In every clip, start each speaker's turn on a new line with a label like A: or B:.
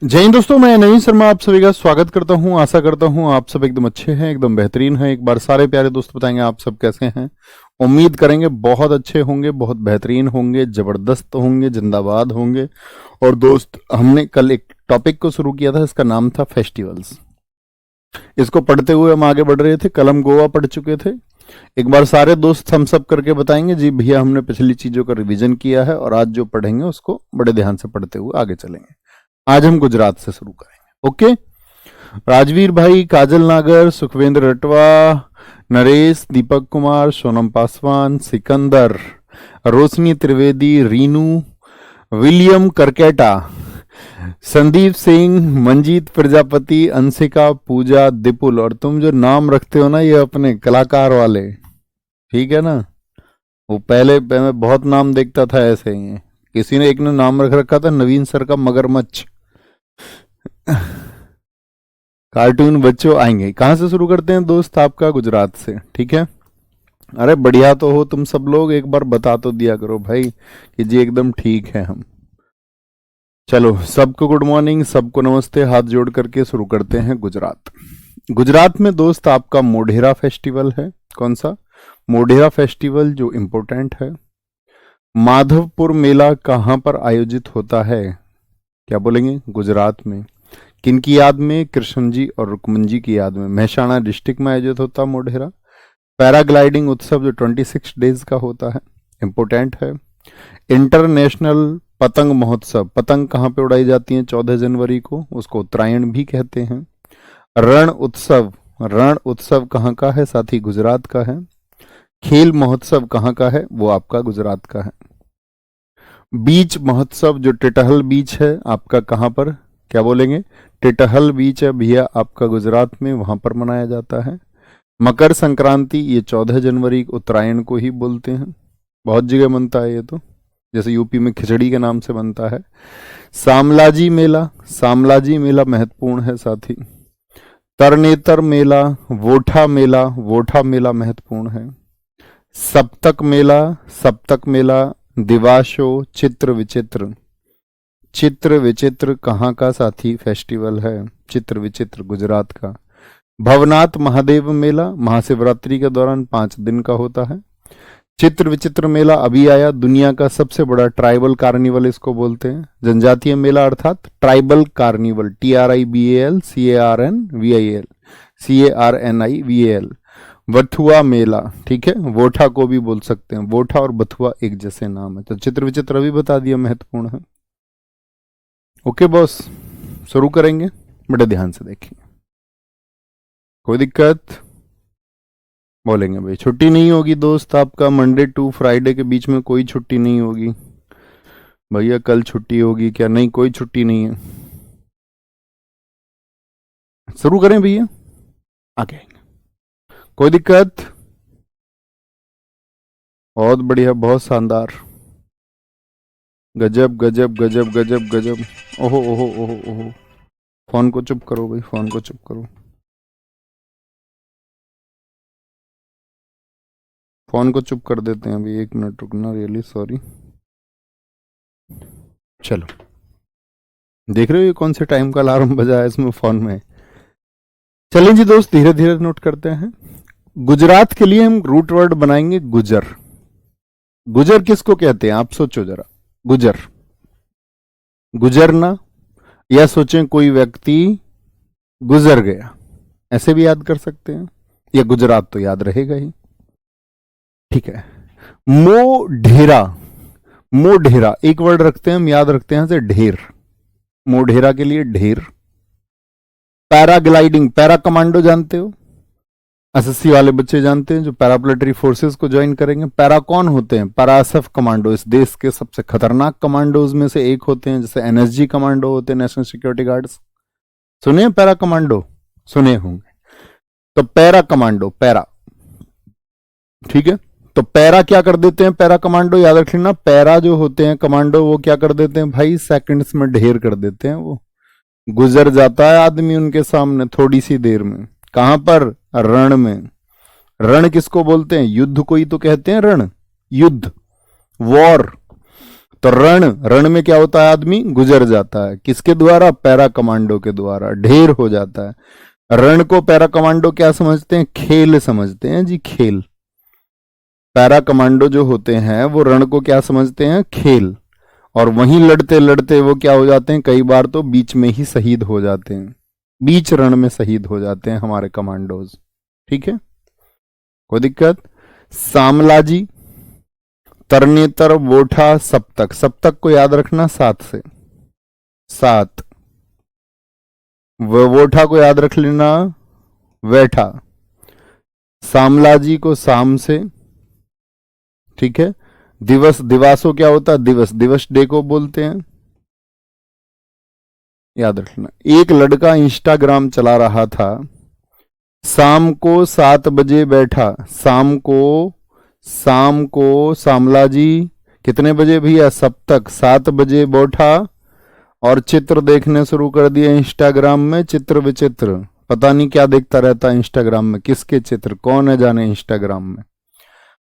A: जय हिंद दोस्तों, मैं नवीन शर्मा आप सभी का स्वागत करता हूं। आशा करता हूं आप सब एकदम अच्छे हैं, एकदम बेहतरीन हैं। एक बार सारे प्यारे दोस्त बताएंगे आप सब कैसे हैं। उम्मीद करेंगे बहुत अच्छे होंगे, बहुत बेहतरीन होंगे, जबरदस्त होंगे, जिंदाबाद होंगे। और दोस्त, हमने कल एक टॉपिक को शुरू किया था, इसका नाम था फेस्टिवल्स। इसको पढ़ते हुए हम आगे बढ़ रहे थे। कल हम गोवा पढ़ चुके थे। एक बार सारे दोस्त हम सब करके बताएंगे जी भैया हमने पिछली चीजों का रिवीजन किया है, और आज जो पढ़ेंगे उसको बड़े ध्यान से पढ़ते हुए आगे चलेंगे। आज हम गुजरात से शुरू करेंगे। ओके, राजवीर भाई, काजल नागर, सुखवेंद्र रटवा, नरेश, दीपक कुमार, सोनम पासवान, सिकंदर, रोशनी त्रिवेदी, रीनू, विलियम करकेटा, संदीप सिंह, मंजीत प्रजापति, अंशिका, पूजा, दिपुल। और तुम जो नाम रखते हो ना, ये अपने कलाकार वाले, ठीक है ना। वो पहले मैं बहुत नाम देखता था ऐसे ही। किसी ने एक ने नाम रख रखा था नवीन सर का मगरमच्छ। कार्टून बच्चों आएंगे। कहां से शुरू करते हैं दोस्त? आपका गुजरात से, ठीक है। अरे बढ़िया तो हो तुम सब लोग, एक बार बता तो दिया करो भाई कि जी एकदम ठीक है हम। चलो, सबको गुड मॉर्निंग, सबको नमस्ते। हाथ जोड़ करके शुरू करते हैं। गुजरात, गुजरात में दोस्त आपका मोढेरा फेस्टिवल है। कौन सा? मोढेरा फेस्टिवल, जो इम्पोर्टेंट है। माधवपुर मेला कहां पर आयोजित होता है? क्या बोलेंगे? गुजरात में। किनकी याद में? कृष्ण जी और रुक्मन जी की याद में। महसाणा डिस्ट्रिक्ट में आयोजित होता मोढेरा। पैराग्लाइडिंग उत्सव जो 26 डेज का होता है, इंपोर्टेंट है। इंटरनेशनल पतंग महोत्सव, पतंग कहाँ पे उड़ाई जाती है 14 जनवरी को, उसको उत्तरायण भी कहते हैं। रण उत्सव, रण उत्सव कहाँ का है साथी? गुजरात का है। खेल महोत्सव कहाँ का है? वो आपका गुजरात का है। बीच महोत्सव जो टिटहल बीच है आपका, कहाँ पर? क्या बोलेंगे? टिटहल बीच है भैया आपका गुजरात में, वहां पर मनाया जाता है। मकर संक्रांति ये 14 जनवरी उत्तरायण को ही बोलते हैं। बहुत जगह बनता है ये तो, जैसे यूपी में खिचड़ी के नाम से बनता है। सामलाजी मेला, सामलाजी मेला महत्वपूर्ण है साथी। तरनेतर मेला, वोठा मेला, वोठा मेला महत्वपूर्ण है। सप्तक मेला, सप्तक मेला, दिवाशो, चित्र विचित्र, चित्र विचित्र कहाँ का साथी फेस्टिवल है? चित्र विचित्र गुजरात का। भवनाथ महादेव मेला महाशिवरात्रि के दौरान 5 दिन का होता है। चित्र विचित्र मेला अभी आया, दुनिया का सबसे बड़ा ट्राइबल कार्निवल इसको बोलते हैं। जनजातीय मेला अर्थात ट्राइबल कार्निवल, TRIBAL, वथुआ मेला, ठीक है। वोठा को भी बोल सकते हैं, वोठा और बथुआ एक जैसे नाम है। तो चित्र विचित्र अभी बता दिया, महत्वपूर्ण है। ओके बॉस, शुरू करेंगे, बड़े ध्यान से देखेंगे। कोई दिक्कत? बोलेंगे भाई छुट्टी नहीं होगी दोस्त आपका, मंडे टू फ्राइडे के बीच में कोई छुट्टी नहीं होगी। भैया कल छुट्टी होगी क्या? नहीं, कोई छुट्टी नहीं है। शुरू करें भैया, आगे आएंगे। कोई दिक्कत? बहुत बढ़िया, बहुत शानदार, गजब गजब गजब गजब गजब। ओहो ओहो ओहो ओहो, फोन को चुप करो भाई, फोन को चुप करो, फोन को चुप कर देते हैं अभी। 1 मिनट रुकना, रियली सॉरी। चलो, देख रहे हो ये कौन से टाइम का अलार्म बजा है इसमें फोन में। चलिए जी दोस्त, धीरे धीरे नोट करते हैं। गुजरात के लिए हम रूट वर्ड बनाएंगे गुजर। गुजर किसको कहते हैं आप सोचो जरा। गुजर, गुजरना, या सोचें कोई व्यक्ति गुजर गया, ऐसे भी याद कर सकते हैं, या गुजरात तो याद रहेगा ही, ठीक है। मोढेरा, मोढेरा एक वर्ड रखते हैं हम, याद रखते हैं से ढेर। मोढेरा के लिए ढेर। पैराग्लाइडिंग, पैरा कमांडो जानते हो? एसएससी वाले बच्चे जानते हैं जो पैरामिलिट्री फोर्सेस को ज्वाइन करेंगे। पैरा कौन होते हैं? परासफ कमांडो, इस देश के सबसे खतरनाक कमांडोज में से एक होते हैं। जैसे एनएसजी कमांडो होते हैं, नेशनल सिक्योरिटी गार्ड्स, सुने पैरा कमांडो? सुने होंगे। तो पैरा कमांडो, पैरा, ठीक है। तो पैरा क्या कर देते हैं? पैरा कमांडो याद रख लेना। पैरा जो होते हैं कमांडो, वो क्या कर देते हैं भाई? सेकंड्स में ढेर कर देते हैं। वो गुजर जाता है आदमी उनके सामने थोड़ी सी देर में। कहां पर? रण में। रण किसको बोलते हैं? युद्ध को ही तो कहते हैं रण, युद्ध, वॉर। तो रण, रण में क्या होता है, आदमी गुजर जाता है, किसके द्वारा, पैरा कमांडो के द्वारा, ढेर हो जाता है। रण को पैरा कमांडो क्या समझते हैं, खेल समझते हैं जी, खेल। पैरा कमांडो जो होते हैं वो रण को क्या समझते हैं, खेल। और वहीं लड़ते लड़ते वो क्या हो जाते हैं, कई बार तो बीच में ही शहीद हो जाते हैं, बीच रण में शहीद हो जाते हैं हमारे कमांडोज। ठीक है, कोई दिक्कत। सामलाजी, तरनेतर, वोठा, सप्तक। सप्तक को याद रखना 7 से, 7। वोठा को याद रख लेना वैठा। सामलाजी को शाम से, ठीक है। दिवस, दिवासो क्या होता है, दिवस, दिवस डे को बोलते हैं, याद रखना। एक लड़का इंस्टाग्राम चला रहा था, शाम को 7 बजे बैठा, शाम को सामलाजी कितने बजे भैया, सप्तक 7 बजे बैठा और चित्र देखने शुरू कर दिए इंस्टाग्राम में, चित्र विचित्र, पता नहीं क्या देखता रहता है इंस्टाग्राम में, किसके चित्र, कौन है जाने इंस्टाग्राम में।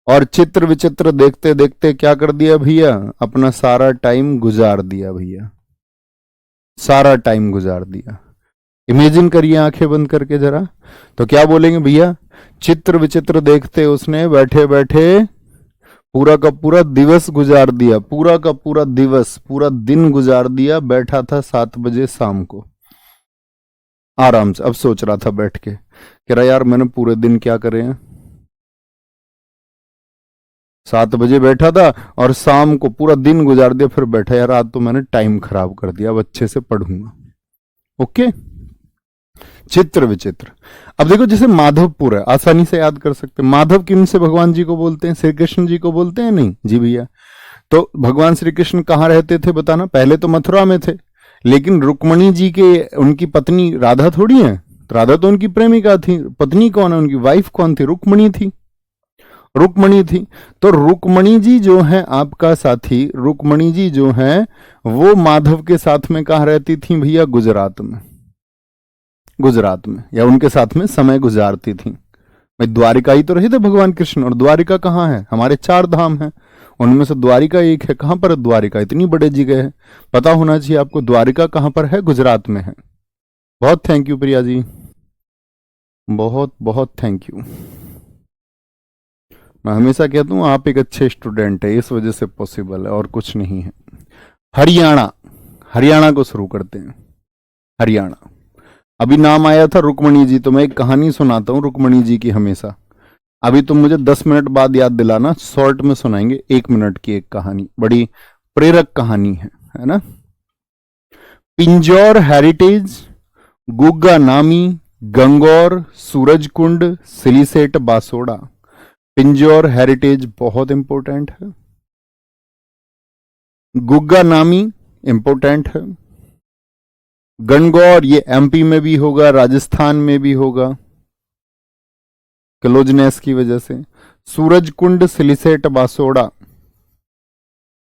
A: और चित्र विचित्र देखते देखते क्या कर दिया भैया, अपना सारा टाइम गुजार दिया भैया, सारा टाइम गुजार दिया। इमेजिन करिए आंखें बंद करके जरा, तो क्या बोलेंगे भैया, चित्र विचित्र देखते उसने बैठे बैठे पूरा का पूरा दिवस गुजार दिया, पूरा का पूरा दिवस, पूरा दिन गुजार दिया, बैठा था 7 बजे शाम को आराम से। अब सोच रहा था बैठ के, कह रहा यार मैंने पूरे दिन क्या करे हैं, 7 बजे बैठा था और शाम को पूरा दिन गुजार दिया, फिर बैठा यार आज तो मैंने टाइम खराब कर दिया, अब अच्छे से पढ़ूंगा। ओके, चित्र विचित्र। अब देखो जैसे माधवपुर है, आसानी से याद कर सकते हैं। माधव किन से भगवान जी को बोलते हैं, श्री कृष्ण जी को बोलते हैं, नहीं जी भैया। तो भगवान श्री कृष्ण कहाँ रहते थे बताना, पहले तो मथुरा में थे, लेकिन रुक्मणी जी के, उनकी पत्नी राधा थोड़ी है, राधा तो उनकी प्रेमिका थी, पत्नी कौन है उनकी, वाइफ कौन थी, रुक्मणी थी, रुक्मणी थी। तो रुक्मणी जी जो है आपका साथी, रुक्मणी जी जो है वो माधव के साथ में कहाँ रहती थी भैया, गुजरात में, गुजरात में, या उनके साथ में समय गुजारती थी। भाई द्वारिका ही तो रहे थे भगवान कृष्ण, और द्वारिका कहाँ है, हमारे 4 धाम है, उनमें से द्वारिका एक है। कहां पर द्वारिका, इतनी बड़ी जगह है, पता होना चाहिए आपको द्वारिका कहां पर है, गुजरात में है। बहुत थैंक यू प्रिया जी, बहुत बहुत थैंक यू। मैं हमेशा कहता हूं आप एक अच्छे स्टूडेंट है, इस वजह से पॉसिबल है और कुछ नहीं है। हरियाणा, हरियाणा को शुरू करते हैं। हरियाणा, अभी नाम आया था रुक्मणी जी, तो मैं एक कहानी सुनाता हूं रुक्मणी जी की हमेशा। अभी तुम मुझे 10 मिनट बाद याद दिलाना, शॉर्ट में सुनाएंगे, 1 मिनट की एक कहानी, बड़ी प्रेरक कहानी है ना। पिंजौर हेरिटेज, गुग्गा नामी, गंगौर, सूरजकुंड, सिलीसेट, बासोड़ा। पिंजौर हेरिटेज बहुत इंपॉर्टेंट है, गुग्गा नामी इंपॉर्टेंट है, गणगौर ये एमपी में भी होगा, राजस्थान में भी होगा क्लोजनेस की वजह से। सूरजकुंड, सिलीसेट, बासोड़ा।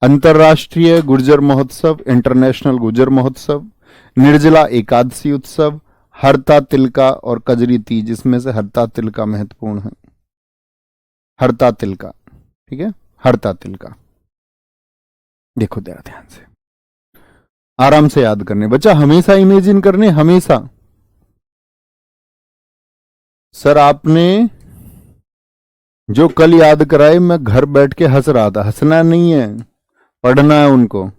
A: अंतरराष्ट्रीय गुर्जर महोत्सव, इंटरनेशनल गुर्जर महोत्सव, निर्जला एकादशी उत्सव, हरता तिलका और कजरी तीज। इसमें से हरता तिलका महत्वपूर्ण है, हरता तिलका, ठीक है, हरता तिलका। देखो जरा ध्यान से, आराम से याद करने, बच्चा हमेशा इमेजिन करने, हमेशा। सर आपने जो कल याद कराए मैं घर बैठ के हंस रहा था, हंसना नहीं है, पढ़ना है उनको।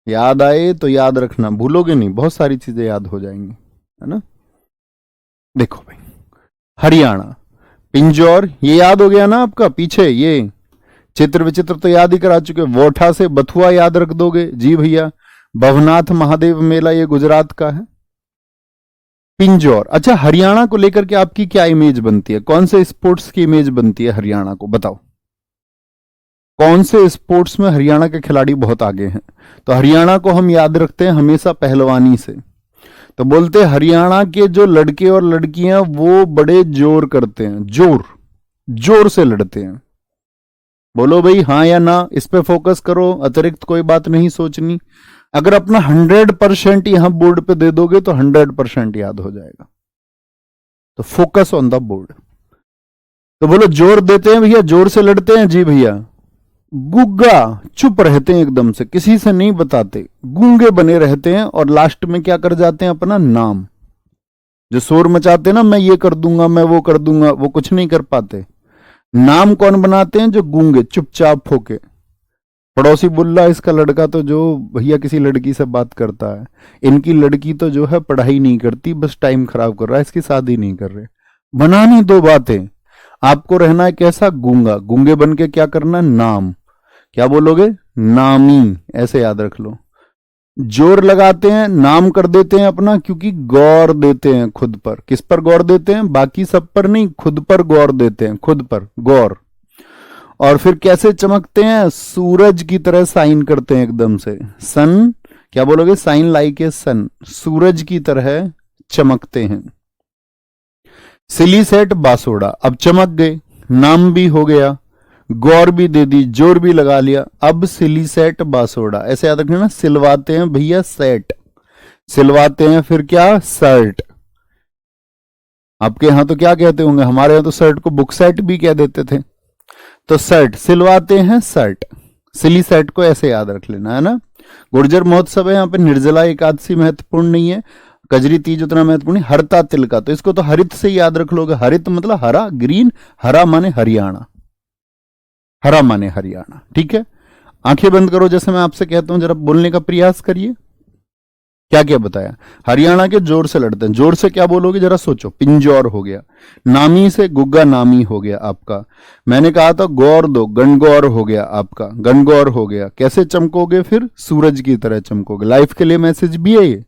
A: याद आए तो याद रखना, भूलोगे नहीं, बहुत सारी चीजें याद हो जाएंगी, है ना। देखो भाई, हरियाणा, पिंजौर ये याद हो गया ना आपका, पीछे ये चित्र विचित्र तो याद ही करा चुके। वोठा से बथुआ याद रख दोगे, जी भैया। भवनाथ महादेव मेला ये गुजरात का है। पिंजौर, अच्छा हरियाणा को लेकर के आपकी क्या इमेज बनती है, कौन से स्पोर्ट्स की इमेज बनती है हरियाणा को, बताओ कौन से स्पोर्ट्स में हरियाणा के खिलाड़ी बहुत आगे हैं। तो हरियाणा को हम याद रखते हैं हमेशा पहलवानी से, तो बोलते हैं हरियाणा के जो लड़के और लड़कियां वो बड़े जोर करते हैं, जोर, जोर से लड़ते हैं। बोलो भाई हाँ या ना, इस पे फोकस करो, अतिरिक्त कोई बात नहीं सोचनी। अगर अपना 100% यहां बोर्ड पे दे दोगे तो 100% याद हो जाएगा। तो फोकस ऑन द बोर्ड। तो बोलो जोर देते हैं भैया, जोर से लड़ते हैं, जी भैया। गुग्गा, चुप रहते हैं एकदम से, किसी से नहीं बताते, गूंगे बने रहते हैं और लास्ट में क्या कर जाते हैं, अपना नाम, जो शोर मचाते हैं ना, मैं ये कर दूंगा, मैं वो कर दूंगा, वो कुछ नहीं कर पाते। नाम कौन बनाते हैं, जो गूंगे चुपचाप होके। पड़ोसी बोल रहा है इसका लड़का तो जो भैया किसी लड़की से बात करता है, इनकी लड़की तो जो है पढ़ाई नहीं करती, बस टाइम खराब कर रहा है, इसकी शादी नहीं कर रहे। बनानी दो बातें। आपको रहना है कैसा, गूंगा, गूंगे बन के क्या करना, नाम, क्या बोलोगे, नामी, ऐसे याद रख लो। जोर लगाते हैं, नाम कर देते हैं अपना, क्योंकि गौर देते हैं खुद पर। किस पर गौर देते हैं, बाकी सब पर नहीं, खुद पर गौर देते हैं, खुद पर गौर। और फिर कैसे चमकते हैं, सूरज की तरह साइन करते हैं एकदम से, सन, क्या बोलोगे, साइन लाइक ए सन, सूरज की तरह चमकते हैं। सिलीसेट बासोड़ा, अब चमक गए, नाम भी हो गया, गौर भी दे दी, जोर भी लगा लिया, अब सिलीसेट बासोड़ा, ऐसे याद रखना ना, सिलवाते हैं भैया सेट, सिलवाते हैं फिर क्या, शर्ट। आपके यहां तो क्या कहते होंगे, हमारे यहां तो शर्ट को बुक सेट भी कह देते थे। तो शर्ट, सिलवाते हैं शर्ट, सिली सेट को ऐसे याद रख लेना है ना। गुर्जर महोत्सव है, यहाँ पे निर्जला एकादशी महत्वपूर्ण नहीं है, कजरी तीज उतना महत्वपूर्ण नहीं, हरता तिलका, तो इसको तो हरित से याद रख लोगे। हरित मतलब हरा, ग्रीन, हरा माने हरियाणा, हरा माने हरियाणा, ठीक है। आंखें बंद करो, जैसे मैं आपसे कहता हूं, जरा बोलने का प्रयास करिए। क्या क्या बताया, हरियाणा के जोर से लड़ते हैं, जोर से क्या बोलोगे, जरा सोचो, पिंजौर हो गया, नामी से गुग्गा नामी हो गया आपका। मैंने कहा था गौर दो, गणगौर हो गया आपका, गणगौर हो गया। कैसे चमकोगे, फिर सूरज की तरह चमकोगे। लाइफ के लिए मैसेज भी है ये,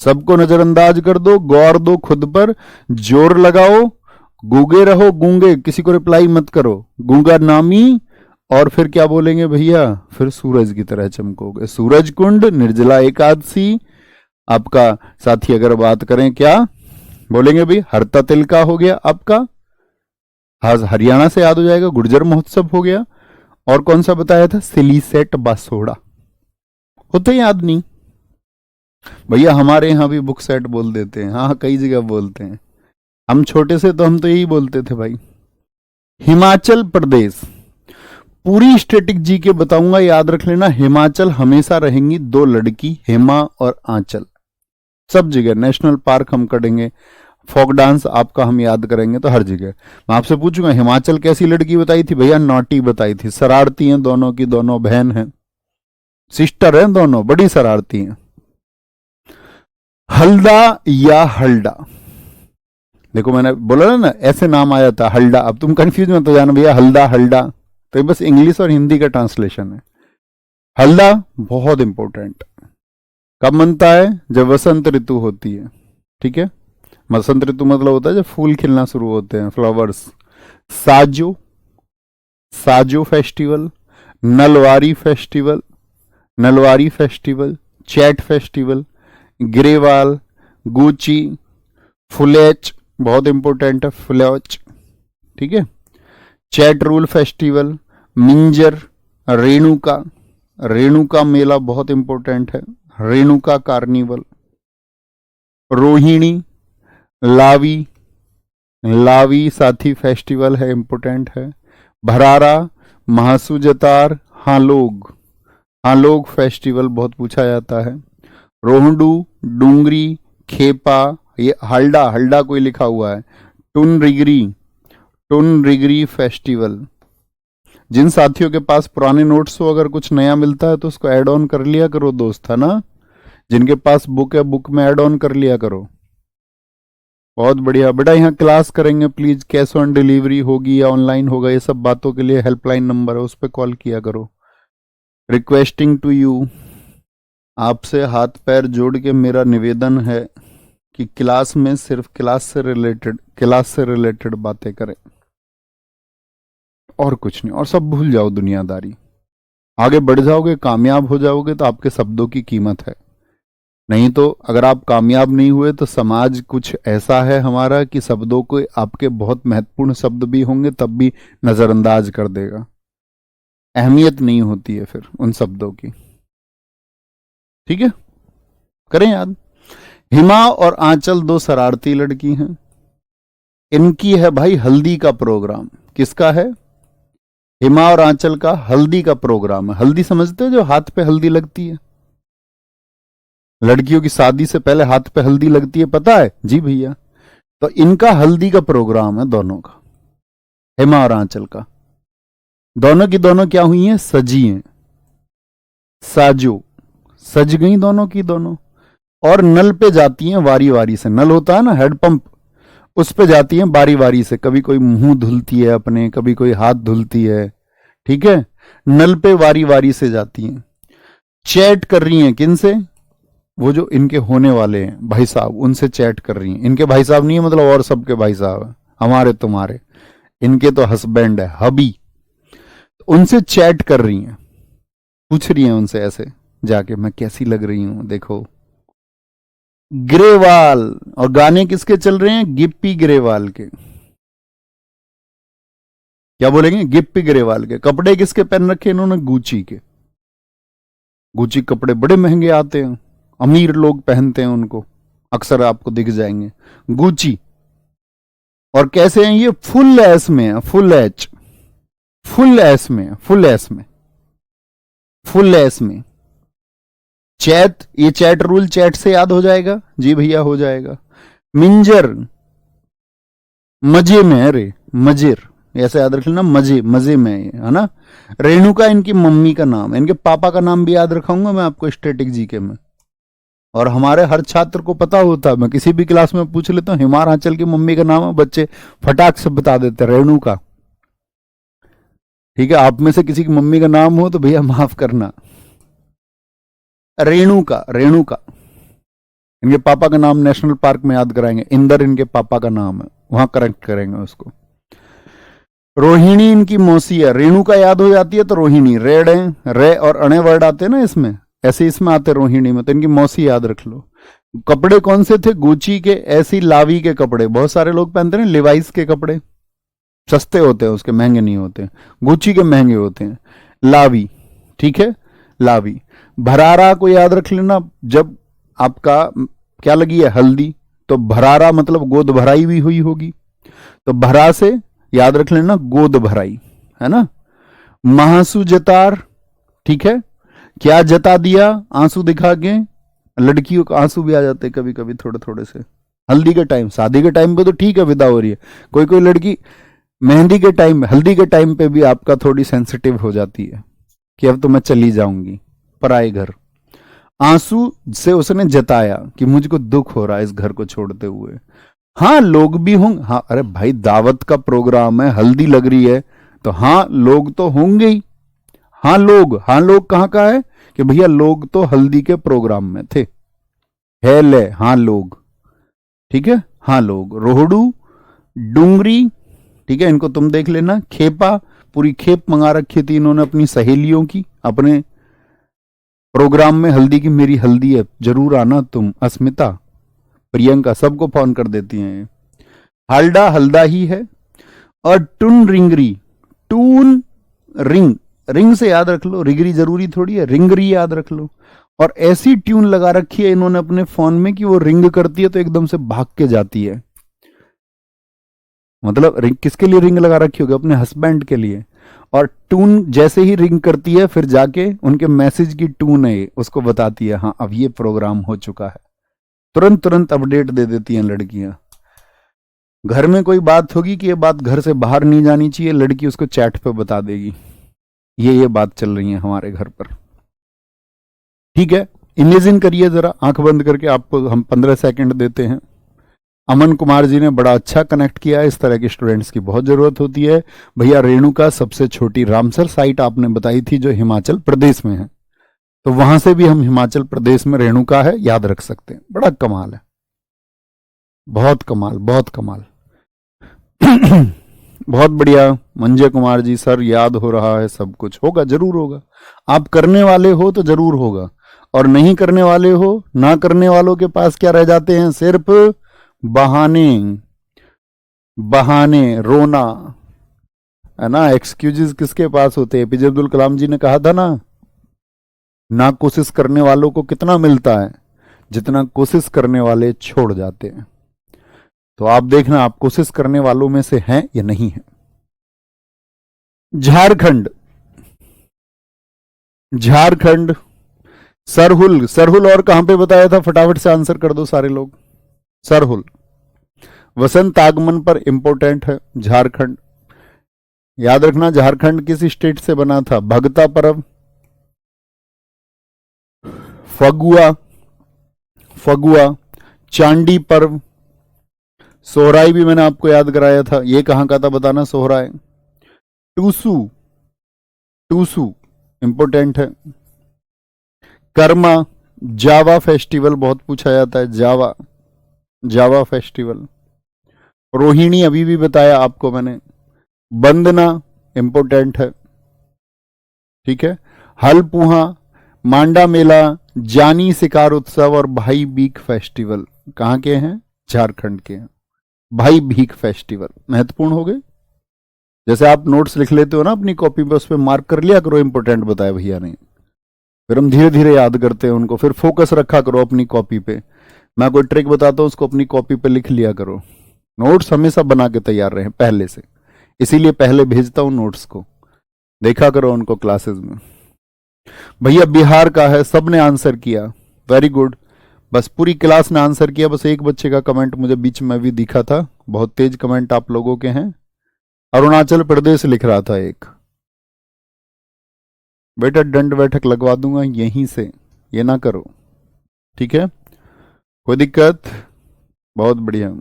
A: सबको नजरअंदाज कर दो, गौर दो खुद पर, जोर लगाओ, गूंगे रहो, गूंगे, किसी को रिप्लाई मत करो, गूंगा नामी, और फिर क्या बोलेंगे भैया, फिर सूरज की तरह चमकोगे। सूरज कुंड, निर्जला एकादशी आपका। साथी अगर बात करें, क्या बोलेंगे भाई, हरता तिलका हो गया आपका, हरियाणा से याद हो जाएगा, गुर्जर महोत्सव हो गया, और कौन सा बताया था, सिलीसेट बासोड़ा, होते याद नहीं भैया, हमारे यहां भी बुक सेट बोल देते हैं, हाँ कई जगह बोलते हैं। हम छोटे से तो हम तो यही बोलते थे भाई। हिमाचल प्रदेश, पूरी स्टैटिक जी के बताऊंगा, याद रख लेना। हिमाचल हमेशा रहेंगी दो लड़की, हेमा और आंचल, सब जगह। नेशनल पार्क हम करेंगे, फोक डांस आपका हम याद करेंगे, तो हर जगह। मैं आपसे पूछूंगा हिमाचल कैसी लड़की बताई थी भैया, नॉटी बताई थी, शरारती हैं दोनों की दोनों बहन हैं, सिस्टर हैं दोनों, बड़ी शरारती हैं। हल्दा या हल्डा, देखो मैंने बोला ना ऐसे नाम आया था हल्डा, अब तुम कंफ्यूज मत हो जाना भैया, हल्दा हल्डा, तो ये बस इंग्लिश और हिंदी का ट्रांसलेशन है। हल्दा बहुत इंपॉर्टेंट, कब मनता है, जब वसंत ऋतु होती है, ठीक है। वसंत ऋतु मतलब होता है जब फूल खिलना शुरू होते हैं, flowers. Sajo, Sajo festival, Nalwari festival, Nalwari festival, Chait festival, Grewal, Guchi, Phulech, बहुत इंपॉर्टेंट है फुलेच, ठीक है। चैट रूल फेस्टिवल, मिंजर, रेणुका, रेणुका मेला बहुत इंपॉर्टेंट है, रेणुका कार्निवल, रोहिणी, लावी, लावी साथी फेस्टिवल है, इंपॉर्टेंट है। भरारा, महासुजतार, हालोग, हालोग फेस्टिवल बहुत पूछा जाता है। रोहडू, डूंगरी, खेपा, ये हल्डा, हल्डा कोई लिखा हुआ है, टुनरिगरी, टुनरिगरी फेस्टिवल। जिन साथियों के पास पुराने नोट्स हो, अगर कुछ नया मिलता है तो उसको ऐड ऑन कर लिया करो दोस्त, है ना। जिनके पास बुक है, बुक में ऐड ऑन कर लिया करो। बहुत बढ़िया बेटा, यहाँ क्लास करेंगे प्लीज, कैश ऑन डिलीवरी होगी या ऑनलाइन होगा, ये सब बातों के लिए हेल्पलाइन नंबर है, उस पर कॉल किया करो। रिक्वेस्टिंग टू यू, आपसे हाथ पैर जोड़ के मेरा निवेदन है कि क्लास में सिर्फ क्लास से रिलेटेड बातें करें, और कुछ नहीं, और सब भूल जाओ दुनियादारी। आगे बढ़ जाओगे, कामयाब हो जाओगे तो आपके शब्दों की कीमत है, नहीं तो अगर आप कामयाब नहीं हुए तो समाज कुछ ऐसा है हमारा कि शब्दों को, आपके बहुत महत्वपूर्ण शब्द भी होंगे तब भी नजरअंदाज कर देगा, अहमियत नहीं होती है फिर उन शब्दों की, ठीक है। करें याद, हिमा और आंचल दो शरारती लड़की हैं, इनकी है भाई हल्दी का प्रोग्राम। किसका है, हिमा और आंचल का हल्दी का प्रोग्राम है। हल्दी समझते हो, जो हाथ पे हल्दी लगती है, लड़कियों की शादी से पहले हाथ पे हल्दी लगती है, पता है? जी भैया। तो इनका हल्दी का प्रोग्राम है दोनों का, हिमा और आंचल का। दोनों की दोनों क्या हुई हैं? सजी हैं, साजो, सज गई दोनों की दोनों। और नल पे जाती हैं वारी वारी से। नल होता है ना, हैंडपंप, उस पे जाती हैं बारी बारी से। कभी कोई मुंह धुलती है अपने, कभी कोई हाथ धुलती है, ठीक है? नल पे वारी वारी से जाती हैं। चैट कर रही हैं किन से? वो जो इनके होने वाले हैं भाई साहब, उनसे चैट कर रही हैं। इनके भाई साहब नहीं है, मतलब और सबके भाई साहब है, हमारे तुम्हारे। इनके तो हस्बैंड है, हबी। उनसे चैट कर रही हैं, पूछ रही हैं उनसे ऐसे जाके, मैं कैसी लग रही हूं देखो। ग्रेवाल। और गाने किसके चल रहे हैं? गिप्पी ग्रेवाल के। क्या बोलेंगे? गिप्पी ग्रेवाल के। कपड़े किसके पहन रखे इन्होंने? गुची के। गुची कपड़े बड़े महंगे आते हैं, अमीर लोग पहनते हैं उनको, अक्सर आपको दिख जाएंगे। गुची। और कैसे हैं ये? फुल एस में है, फुल एच, फुल एस में, फुल एस में, फुल एस में। चैट, ये चैट रूल चैट से याद हो जाएगा। जी भैया हो जाएगा। मिंजर, मजे में है रे, मजेर, ऐसे याद रख लेना, मजे, मजे में है ना। रेणुका इनकी मम्मी का नाम है। इनके पापा का नाम भी याद रखाऊंगा मैं आपको स्टैटिक जीके में। और हमारे हर छात्र को पता होता है, मैं किसी भी क्लास में पूछ लेता हूँ हिमार आंचल की मम्मी का नाम है, बच्चे फटाक से बता देते हैं, रेणुका। ठीक है, आप में से किसी की मम्मी का नाम हो तो भैया माफ करना। रेणुका, रेणुका। इनके पापा का नाम नेशनल पार्क में याद कराएंगे, इंदर इनके पापा का नाम है, वहां करेक्ट करेंगे उसको। रोहिणी इनकी मौसी है। रेणुका याद हो जाती है तो रोहिणी, रेड है, रे और अणे वर्ड आते हैं ना इसमें, ऐसे इसमें आते रोहिणी में, तो इनकी मौसी याद रख लो। कपड़े कौन से थे? गुची के, ऐसी लावी के कपड़े। बहुत सारे लोग पहनते हैं लिवाइस के कपड़े, सस्ते होते हैं उसके, महंगे नहीं होते। गुची के महंगे होते हैं। लावी, ठीक है, लावी। भरारा को याद रख लेना, जब आपका क्या लगी है? हल्दी, तो भरारा मतलब गोद भराई भी हुई होगी, तो भरा से याद रख लेना गोद भराई, है ना। महासु जतार, ठीक है, क्या जता दिया? आंसू दिखा के। लड़कियों को आंसू भी आ जाते कभी कभी थोड़े थोड़े से। हल्दी के टाइम, शादी के टाइम पे तो ठीक है, विदा हो रही है, कोई कोई लड़की मेहंदी के टाइम, हल्दी के टाइम पे भी आपका थोड़ी सेंसिटिव हो जाती है कि अब तो मैं चली जाऊंगी पराए घर। आंसू से उसने जताया कि मुझको दुख हो रहा है इस घर को छोड़ते हुए। हाँ लोग भी होंगे, हाँ, अरे भाई दावत का प्रोग्राम है, हल्दी लग रही है, तो हाँ लोग तो होंगे ही। हाँ लोग, हाँ लोग कहाँ का है कि भैया लोग तो हल्दी के प्रोग्राम में थे, है ले, हाँ लोग, ठीक है, हाँ लोग। रोहड़ू, डूंगरी, ठीक है, इनको तुम देख लेना। खेपा, पूरी खेप मंगा रखी थी इन्होंने अपनी सहेलियों की, अपने प्रोग्राम में हल्दी की, मेरी हल्दी है जरूर आना तुम। अस्मिता, प्रियंका, सबको फोन कर देती हैं। हालडा, हल्दा ही है। और twin Ringri, twin ring, ring से याद रख लो, रिगरी जरूरी थोड़ी है, रिंगरी याद रख लो। और ऐसी ट्यून लगा रखी है इन्होंने अपने फोन में कि वो रिंग करती है तो एकदम से भाग के जाती है। मतलब रिंग किसके लिए रिंग लगा रखी होगी? अपने हस्बैंड के लिए। और टून जैसे ही रिंग करती है फिर जाके उनके मैसेज की टून है उसको बताती है, हाँ अब ये प्रोग्राम हो चुका है। तुरंत तुरंत अपडेट दे देती हैं लड़कियां। घर में कोई बात होगी कि ये बात घर से बाहर नहीं जानी चाहिए, लड़की उसको चैट पे बता देगी, ये बात चल रही है हमारे घर पर। ठीक है, इमेजिन करिए जरा आंख बंद करके, आपको हम 15 सेकंड देते हैं। अमन कुमार जी ने बड़ा अच्छा कनेक्ट किया, इस तरह के स्टूडेंट्स की बहुत जरूरत होती है। भैया रेणुका सबसे छोटी रामसर साइट आपने बताई थी जो हिमाचल प्रदेश में है, तो वहां से भी हम हिमाचल प्रदेश में रेणुका है याद रख सकते हैं। बड़ा कमाल है, बहुत कमाल, बहुत कमाल। बहुत बढ़िया मंजय कुमार जी, सर याद हो रहा है सब कुछ, होगा, जरूर होगा। आप करने वाले हो तो जरूर होगा, और नहीं करने वाले हो, ना करने वालों के पास क्या रह जाते हैं? सिर्फ बहाने, बहाने, रोना, है ना। एक्सक्यूजेस किसके पास होते हैं? एपीजे अब्दुल कलाम जी ने कहा था ना कोशिश करने वालों को कितना मिलता है, जितना कोशिश करने वाले छोड़ जाते हैं। तो आप देखना आप कोशिश करने वालों में से हैं या नहीं है। झारखंड, झारखंड। सरहुल, सरहुल और कहां पे बताया था, फटाफट से आंसर कर दो सारे लोग। सरहुल वसंत आगमन पर इंपॉर्टेंट है। झारखंड, याद रखना झारखंड किस स्टेट से बना था। भगता पर्व, फगुआ, फगुआ, चांडी पर्व, सोहराई भी मैंने आपको याद कराया था, ये कहां का था बताना सोहराय। टूसू, टूसू इंपॉर्टेंट है। कर्मा, जावा फेस्टिवल बहुत पूछा जाता है, जावा, जावा फेस्टिवल। रोहिणी अभी भी बताया आपको मैंने। वंदना इंपॉर्टेंट है, ठीक है। हलपुहा, मांडा मेला, जानी शिकार उत्सव और भाई बीक फेस्टिवल कहां के हैं, झारखंड के हैं। भाई भीख फेस्टिवल महत्वपूर्ण हो गए। जैसे आप नोट्स लिख लेते हो ना अपनी कॉपी पे, उस पर मार्क कर लिया करो इंपॉर्टेंट बताया भैया ने, फिर हम धीरे धीरे याद करते हैं उनको। फिर फोकस रखा करो अपनी कॉपी पे। मैं कोई ट्रिक बताता हूं उसको अपनी कॉपी पे लिख लिया करो। नोट्स हमेशा बना के तैयार रहे पहले से, इसीलिए पहले भेजता हूं नोट्स को, देखा करो उनको क्लासेस में। भैया बिहार का है, सबने आंसर किया, वेरी गुड। बस पूरी क्लास ने आंसर किया, बस एक बच्चे का कमेंट मुझे बीच में भी दिखा था, बहुत तेज कमेंट आप लोगों के हैं। अरुणाचल प्रदेश लिख रहा था एक। बेटा दंड बैठक लगवा दूंगा यहीं से, ये ना करो, ठीक है, कोई दिक्कत। बहुत बढ़िया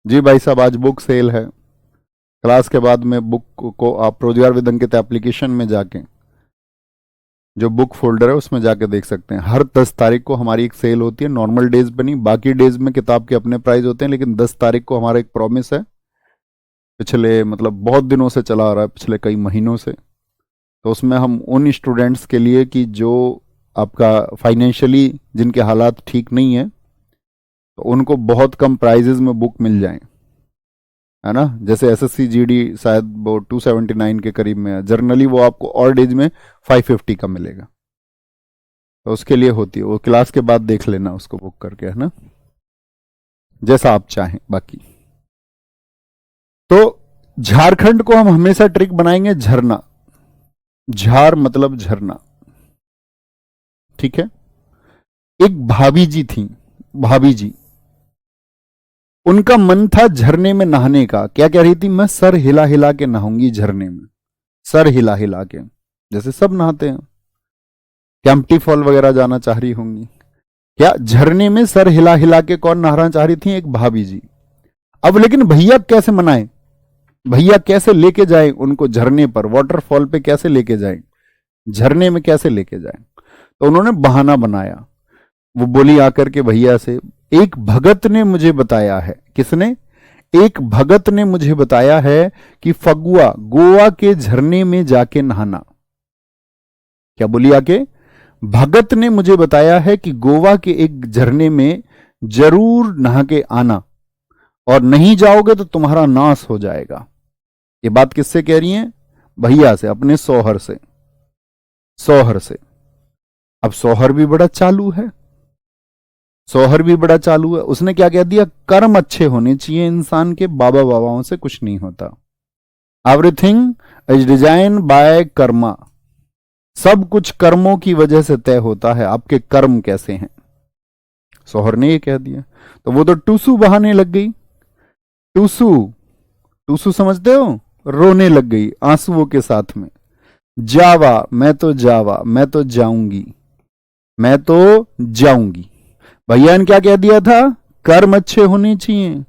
A: जी भाई साहब, आज बुक सेल है। क्लास के बाद में बुक को आप रोजगार विद अंकित एप्लीकेशन में जाके जो बुक फोल्डर है उसमें जाके देख सकते हैं। हर 10 तारीख को हमारी एक सेल होती है, नॉर्मल डेज पे नहीं, बाकी डेज में किताब के अपने प्राइस होते हैं, लेकिन 10 तारीख को हमारा एक प्रॉमिस है, पिछले मतलब बहुत दिनों से चला आ रहा है, पिछले कई महीनों से। तो उसमें हम उन स्टूडेंट्स के लिए कि जो आपका फाइनेंशियली जिनके हालात ठीक नहीं है, तो उनको बहुत कम प्राइजेज में बुक मिल जाए, है ना। जैसे एसएससी जीडी शायद वो 279 के करीब में है, जर्नली वो आपको और डेज में 550 का मिलेगा। तो उसके लिए होती है वो, क्लास के बाद देख लेना उसको बुक करके, है ना, जैसा आप चाहें। बाकी तो झारखंड को हम हमेशा ट्रिक बनाएंगे झरना, झार मतलब झरना, ठीक है। एक भाभी जी थी, भाभी जी, उनका मन था झरने में नहाने का। क्या कह रही थी, मैं सर हिला हिला के नहाऊंगी झरने में, सर हिला हिला के, जैसे सब नहाते हैं। कैंपटी फॉल वगैरह जाना चाह रही होंगी, क्या झरने में सर हिला हिला के कौन नहाना चाह रही थी, एक भाभी जी। अब लेकिन भैया कैसे मनाएं, भैया कैसे लेके जाएं उनको झरने पर, वाटरफॉल पे कैसे लेके जाएं, झरने में कैसे लेके जाएं। तो उन्होंने बहाना बनाया। वो बोली आकर के भैया से, एक भगत ने मुझे बताया है। किसने, एक भगत ने मुझे बताया है कि फगुआ गोवा के झरने में जाके नहाना। क्या बोली आके, भगत ने मुझे बताया है कि गोवा के एक झरने में जरूर नहा के आना, और नहीं जाओगे तो तुम्हारा नाश हो जाएगा। ये बात किससे कह रही हैं, भैया से, अपने शौहर से, शौहर से। अब शौहर भी बड़ा चालू है, शौहर भी बड़ा चालू है। उसने क्या कह दिया, कर्म अच्छे होने चाहिए इंसान के, बाबा बाबाओं से कुछ नहीं होता। Everything is design by Karma, सब कुछ कर्मों की वजह से तय होता है, आपके कर्म कैसे हैं। शौहर ने ये कह दिया, तो वो तो टूसू बहाने लग गई। टूसू, टूसू समझते हो, रोने लग गई आंसुओं के साथ में। जावा, मैं तो जावा, मैं तो जाऊंगी, मैं तो जाऊंगी। भैया ने क्या कह दिया था, कर्म अच्छे होने चाहिए।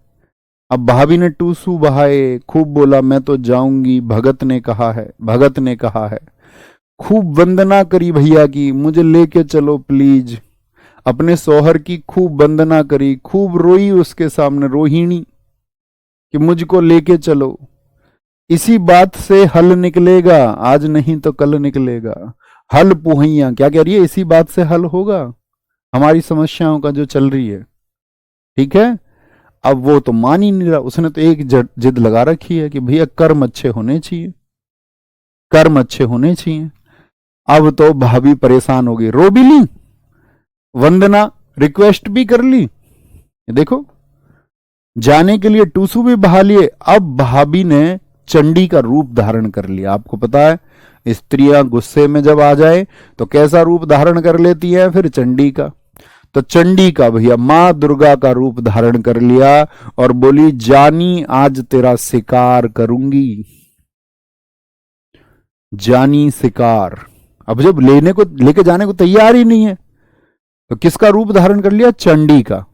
A: अब भाभी ने टूसू बहाए, खूब बोला मैं तो जाऊंगी, भगत ने कहा है, भगत ने कहा है। खूब वंदना करी भैया की, मुझे लेके चलो प्लीज। अपने शौहर की खूब वंदना करी, खूब रोई उसके सामने रोहिणी कि मुझको लेके चलो। इसी बात से हल निकलेगा, आज नहीं तो कल निकलेगा। हल पुहैया, क्या कह रही है, इसी बात से हल होगा हमारी समस्याओं का जो चल रही है, ठीक है। अब वो तो मान ही नहीं रहा, उसने तो एक जिद लगा रखी है कि भैया कर्म अच्छे होने चाहिए, कर्म अच्छे होने चाहिए। अब तो भाभी परेशान हो गई, रो भी ली, वंदना रिक्वेस्ट भी कर ली, देखो जाने के लिए टूसू भी बहा लिए। अब भाभी ने चंडी का रूप धारण कर लिया। आपको पता है स्त्रियां गुस्से में जब आ जाए तो कैसा रूप धारण कर लेती है, फिर चंडी का। तो चंडी का भैया मां दुर्गा का रूप धारण कर लिया और बोली जानी आज तेरा शिकार करूंगी, जानी शिकार। अब जब लेने को लेके जाने को तैयार ही नहीं है तो किसका रूप धारण कर लिया, चंडी का।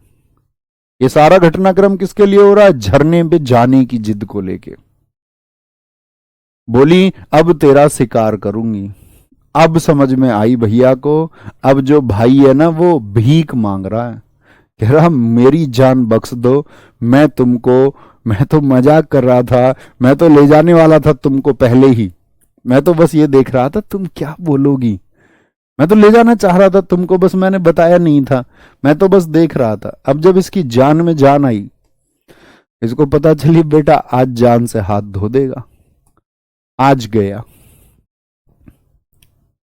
A: ये सारा घटनाक्रम किसके लिए हो रहा है, झरने पे जाने की जिद को लेके। बोली अब तेरा शिकार करूंगी। अब समझ में आई भैया को, अब जो भाई है ना वो भीख मांग रहा है, कह रहा मेरी जान बख्श दो, मैं तो मजाक कर रहा था, मैं तो ले जाने वाला था तुमको पहले ही, मैं तो बस ये देख रहा था तुम क्या बोलोगी, मैं तो ले जाना चाह रहा था तुमको, बस मैंने बताया नहीं था, मैं तो बस देख रहा था। अब जब इसकी जान में जान आई, इसको पता चली बेटा आज जान से हाथ धो देगा, आज गया।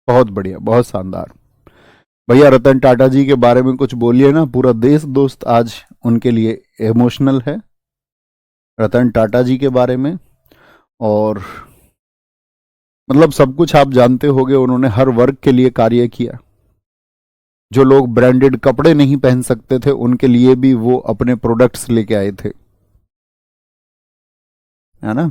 A: बहुत बढ़िया, बहुत शानदार। भैया रतन टाटा जी के बारे में कुछ बोलिए ना, पूरा देश दोस्त आज उनके लिए इमोशनल है, रतन टाटा जी के बारे में। और मतलब सब कुछ आप जानते होंगे, उन्होंने हर वर्ग के लिए कार्य किया। जो लोग ब्रांडेड कपड़े नहीं पहन सकते थे उनके लिए भी वो अपने प्रोडक्ट्स लेके आए थे, है ना।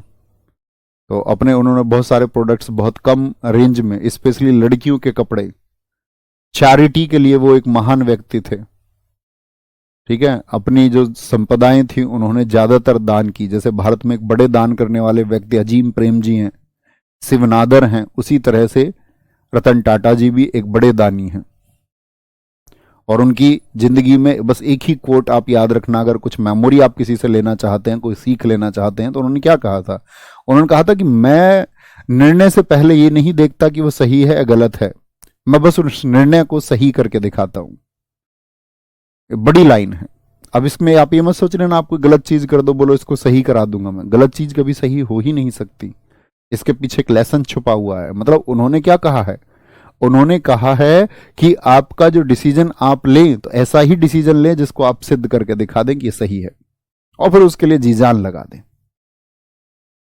A: तो अपने उन्होंने बहुत सारे प्रोडक्ट्स बहुत कम रेंज में, स्पेशली लड़कियों के कपड़े, चैरिटी के लिए वो एक महान व्यक्ति थे। ठीक है, अपनी जो संपदाएं थी उन्होंने ज्यादातर दान की। जैसे भारत में एक बड़े दान करने वाले व्यक्ति अजीम प्रेम जी हैं, शिवनादर हैं, उसी तरह से रतन टाटा जी भी एक बड़े दानी हैं। और उनकी जिंदगी में बस एक ही कोट आप याद रखना, अगर कुछ मेमोरी आप किसी से लेना चाहते हैं, कोई सीख लेना चाहते हैं, तो उन्होंने क्या कहा था, उन्होंने कहा था कि मैं निर्णय से पहले ये नहीं देखता कि वो सही है या गलत है, मैं बस उस निर्णय को सही करके दिखाता हूं। बड़ी लाइन है। अब इसमें आप ये मत सोच रहे ना आप कोई गलत चीज कर दो, बोलो इसको सही करा दूंगा मैं, गलत चीज कभी सही हो ही नहीं सकती। इसके पीछे एक लेसन छुपा हुआ है। मतलब उन्होंने क्या कहा है, उन्होंने कहा है कि आपका जो डिसीजन आप लें तो ऐसा ही डिसीजन लें जिसको आप सिद्ध करके दिखा दें कि ये सही है, और फिर उसके लिए जी जान लगा दें,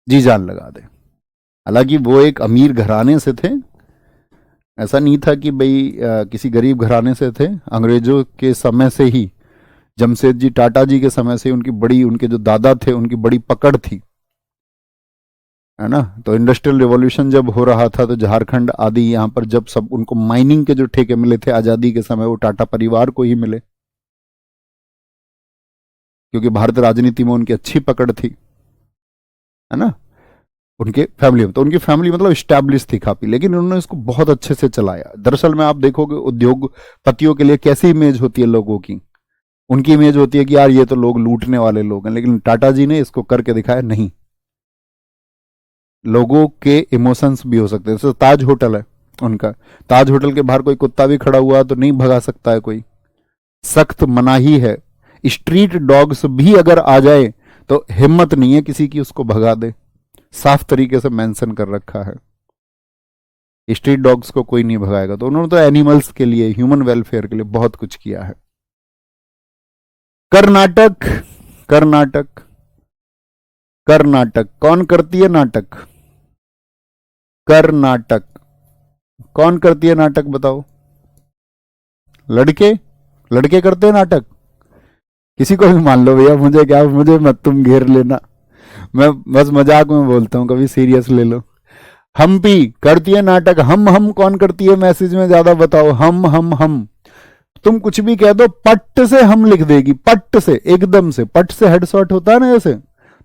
A: जी जान लगा दें। हालांकि वो एक अमीर घराने से थे, ऐसा नहीं था कि भाई किसी गरीब घराने से थे। अंग्रेजों के समय से ही, जमशेदजी टाटा जी के समय से उनके जो दादा थे उनकी बड़ी पकड़ थी, है ना। तो इंडस्ट्रियल रिवॉल्यूशन जब हो रहा था तो झारखंड आदि यहाँ पर जब सब उनको माइनिंग के जो ठेके मिले थे आजादी के समय, वो टाटा परिवार को ही मिले, क्योंकि भारतीय राजनीति में उनकी अच्छी पकड़ थी, है ना, उनके फैमिली में। तो उनकी फैमिली मतलब स्टैब्लिश थी काफी, लेकिन उन्होंने इसको बहुत अच्छे से चलाया। दरअसल में आप देखोगे उद्योगपतियों के लिए कैसी इमेज होती है लोगों की, उनकी इमेज होती है कि यार ये तो लोग लूटने वाले लोग हैं, लेकिन टाटा जी ने इसको करके दिखाया, नहीं, लोगों के इमोशंस भी हो सकते हैं। जैसे ताज होटल है उनका, ताज होटल के बाहर कोई कुत्ता भी खड़ा हुआ तो नहीं भगा सकता है कोई, सख्त मनाही है। स्ट्रीट डॉग्स भी अगर आ जाए तो हिम्मत नहीं है किसी की उसको भगा दे, साफ तरीके से मेंशन कर रखा है, स्ट्रीट डॉग्स को कोई नहीं भगाएगा। तो उन्होंने तो एनिमल्स के लिए, ह्यूमन वेलफेयर के लिए बहुत कुछ किया है। कर्नाटक, कर्नाटक, कर्नाटक कौन करती है नाटक, कर्नाटक कौन करती है नाटक बताओ, लड़के, लड़के करते हैं नाटक। किसी को भी मान लो भैया, मुझे क्या, मुझे मत तुम घेर लेना, मैं बस मजाक में बोलता हूं, कभी सीरियस ले लो। हम्पी करती है नाटक, हम कौन करती है, मैसेज में ज्यादा बताओ, हम तुम कुछ भी कह दो, पट्ट से हम लिख देगी, पट्ट से, एकदम से, पट्ट से हेड शॉट होता है ना जैसे,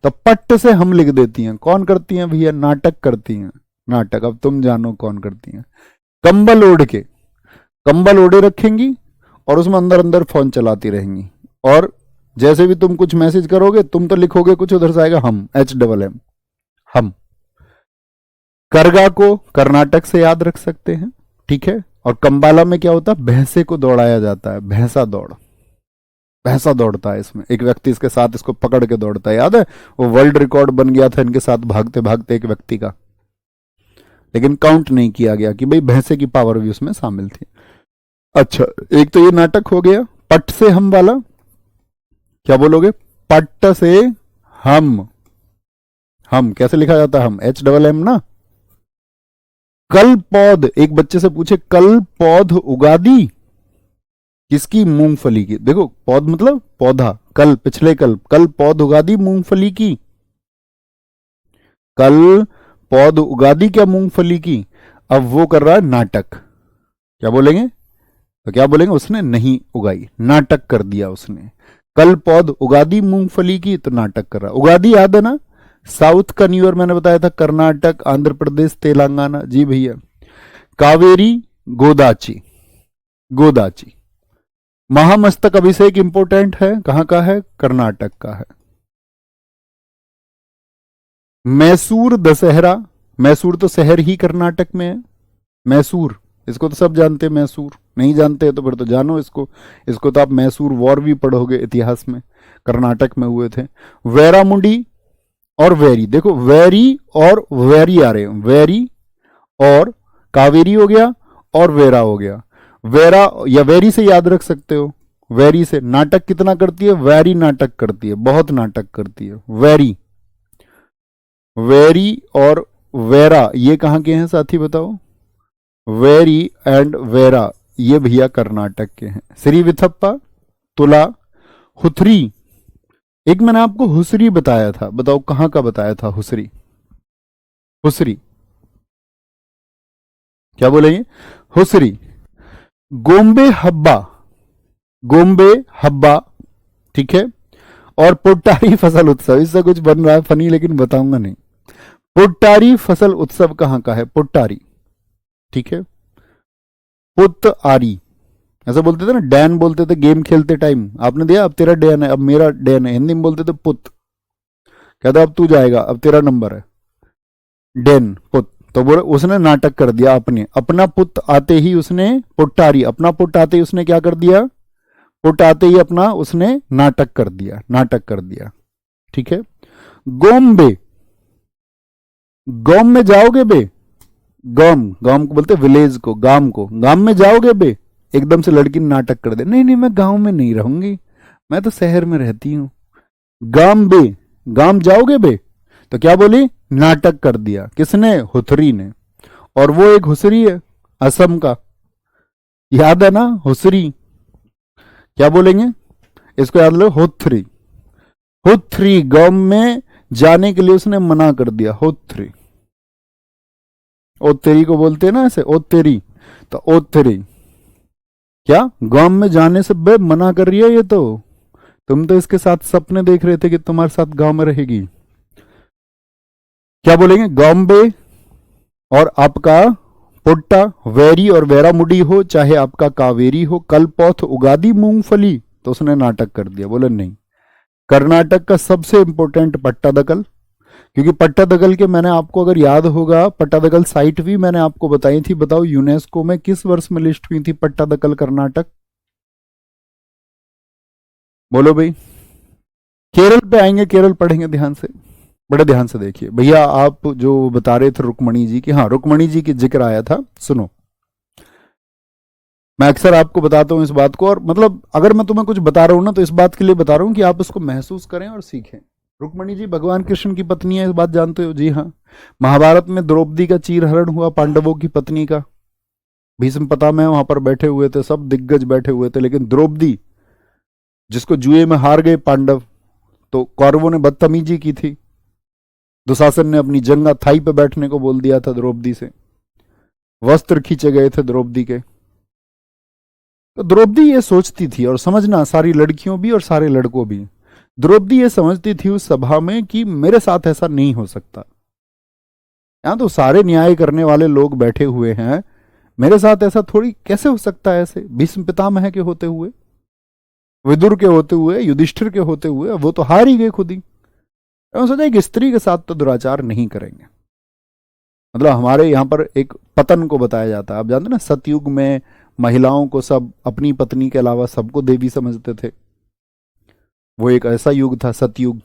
A: तो पट्ट से हम लिख देती हैं। कौन करती हैं भैया, नाटक करती हैं, नाटक। अब तुम जानो कौन करती हैं। कंबल ओढ़ के, कंबल ओढ़े रखेंगी और उसमें अंदर अंदर फोन चलाती रहेंगी, और जैसे भी तुम कुछ मैसेज करोगे, तुम तो लिखोगे कुछ, उधर से आएगा हम, HMM, हम। करगा को कर्नाटक से याद रख सकते हैं, ठीक है। और कंबाला में क्या होता है, भैंसे को दौड़ाया जाता है, भैंसा दौड़, भैंसा दौड़ता है इसमें, एक व्यक्ति इसके साथ इसको पकड़ के दौड़ता है, याद है वो वर्ल्ड रिकॉर्ड बन गया था इनके साथ भागते भागते एक व्यक्ति का, लेकिन काउंट नहीं किया गया कि भाई भैंसे की पावर भी उसमें शामिल थी। अच्छा, एक तो ये नाटक हो गया। पट से हम वाला क्या बोलोगे, पट्ट से हम, हम कैसे लिखा जाता है? हम HMM ना। कल पौध, एक बच्चे से पूछे कल पौध उगा दी किसकी? मूंगफली की। देखो पौध मतलब पौधा, कल पिछले कल पौध उगा दी मूंगफली की। कल पौध उगा दी क्या मूंगफली की? अब वो कर रहा है नाटक। क्या बोलेंगे? तो क्या बोलेंगे? उसने नहीं उगाई, नाटक कर दिया उसने। कल पौध उगा दी मूंगफली की, तो नाटक कर रहा। उगादी याद है ना? साउथ का न्यू ईयर मैंने बताया था, कर्नाटक, आंध्र प्रदेश, तेलंगाना। जी भैया। कावेरी गोदाची, गोदाची। महामस्तक अभिषेक इंपोर्टेंट है, कहां का है? कर्नाटक का है। मैसूर दशहरा, मैसूर तो शहर ही कर्नाटक में है। मैसूर, इसको तो सब जानते हैं। मैसूर नहीं जानते तो फिर तो जानो इसको। इसको तो आप मैसूर वॉर भी पढ़ोगे इतिहास में, कर्नाटक में हुए थे। वैरामुंडी और वेरी, देखो वेरी और वेरी आ रहे हैं। वेरी और कावेरी हो गया और वेरा हो गया। वेरा या वेरी से याद रख सकते हो। वेरी से नाटक कितना करती है? वेरी नाटक करती है, बहुत नाटक करती है। वेरी, वेरी और वेरा ये कहां के हैं साथी बताओ? वेरी एंड वेरा ये भैया कर्नाटक के हैं। श्री विथप्पा, तुला, हुथरी। एक मैंने आपको हुसरी बताया था, बताओ कहां का बताया था? हुसरी, हुसरी क्या बोलेंगे? हुसरी। गोम्बे हब्बा, गोम्बे हब्बा, ठीक है। और पुट्टारी फसल उत्सव, इससे कुछ बन रहा है फनी लेकिन बताऊंगा नहीं। पुट्टारी फसल उत्सव कहां का है? पुट्टारी, ठीक है। पुत आरी, ऐसा बोलते थे ना, डैन बोलते थे गेम खेलते टाइम। आपने दिया अब तेरा डैन है, अब मेरा डैन है। हिंदी में बोलते थे पुत। कहता अब तू जाएगा, अब तेरा नंबर है। डैन पुत। तो बोले उसने नाटक कर दिया अपने, अपना पुत आते ही उसने पुट्टारी, अपना पुट आते ही उसने क्या कर दिया? पुट आते ही अपना उसने नाटक कर दिया, नाटक कर दिया, ठीक है। गोम्बे, गोम में जाओगे बे? गांव, गांव को बोलते विलेज को, गांव को। गांव में जाओगे बे? एकदम से लड़की ने नाटक कर दे, नहीं नहीं मैं गांव में नहीं रहूंगी, मैं तो शहर में रहती हूं। गांव बे, गांव जाओगे बे? तो क्या बोली? नाटक कर दिया। किसने? हुथरी ने। और वो एक हुसरी है असम का, याद है ना? हुसरी क्या बोलेंगे? इसको याद लो, हुथरी। हुथरी, गांव में जाने के लिए उसने मना कर दिया। हुथरी, ओतेरी को बोलते हैं ना ऐसे, ओतेरी। तो ओतेरी क्या गांव में जाने से बे मना कर रही है ये तो? तुम तो इसके साथ सपने देख रहे थे कि तुम्हारे साथ गांव में रहेगी। क्या बोलेंगे? गांबे और आपका पुट्टा, वेरी और वेरामुडी हो, चाहे आपका कावेरी हो। कल पौथ उगादी मूंगफली, तो उसने नाटक कर दिया, बोले नहीं। कर्नाटक का सबसे इंपॉर्टेंट पट्टादकल, क्योंकि पट्टादकल के मैंने आपको अगर याद होगा, पट्टादकल साइट भी मैंने आपको बताई थी। बताओ यूनेस्को में किस वर्ष में लिस्ट हुई थी पट्टादकल कर्नाटक? बोलो भाई। केरल पे आएंगे, केरल पढ़ेंगे ध्यान से, बड़े ध्यान से देखिए भैया। आप जो बता रहे थे रुक्मणी जी की, हाँ रुक्मणी जी की जिक्र आया था, सुनो। मैं अक्सर आपको बताता हूं इस बात को, और मतलब अगर मैं तुम्हें कुछ बता रहा हूं ना तो इस बात के लिए बता रहा हूं कि आप उसको महसूस करें और सीखें। रुक्मणी जी भगवान कृष्ण की पत्नी है, इस बात जानते हो? जी हाँ। महाभारत में द्रौपदी का चीरहरण हुआ पांडवों की पत्नी का। भीष्म पितामह वहां पर बैठे हुए थे, सब दिग्गज बैठे हुए थे, लेकिन द्रौपदी, जिसको जुए में हार गए पांडव, तो कौरवों ने बदतमीजी की थी। दुशासन ने अपनी जंगा थाई पे बैठने को बोल दिया था द्रौपदी से, वस्त्र खींचे गए थे द्रौपदी के। तो द्रौपदी ये सोचती थी, और समझना सारी लड़कियों भी और सारे लड़कों भी, द्रौपदी ये समझती थी उस सभा में कि मेरे साथ ऐसा नहीं हो सकता। यहां तो सारे न्याय करने वाले लोग बैठे हुए हैं, मेरे साथ ऐसा थोड़ी कैसे हो सकता है? ऐसे भीष्म पितामह के होते हुए, विदुर के होते हुए, युधिष्ठिर के होते हुए, वो तो हार ही गए खुद ही। सोचा एक स्त्री के साथ तो दुराचार नहीं करेंगे। मतलब हमारे यहाँ पर एक पतन को बताया जाता है, आप जानते ना, सतयुग में महिलाओं को सब अपनी पत्नी के अलावा सबको देवी समझते थे। वो एक ऐसा युग था सतयुग।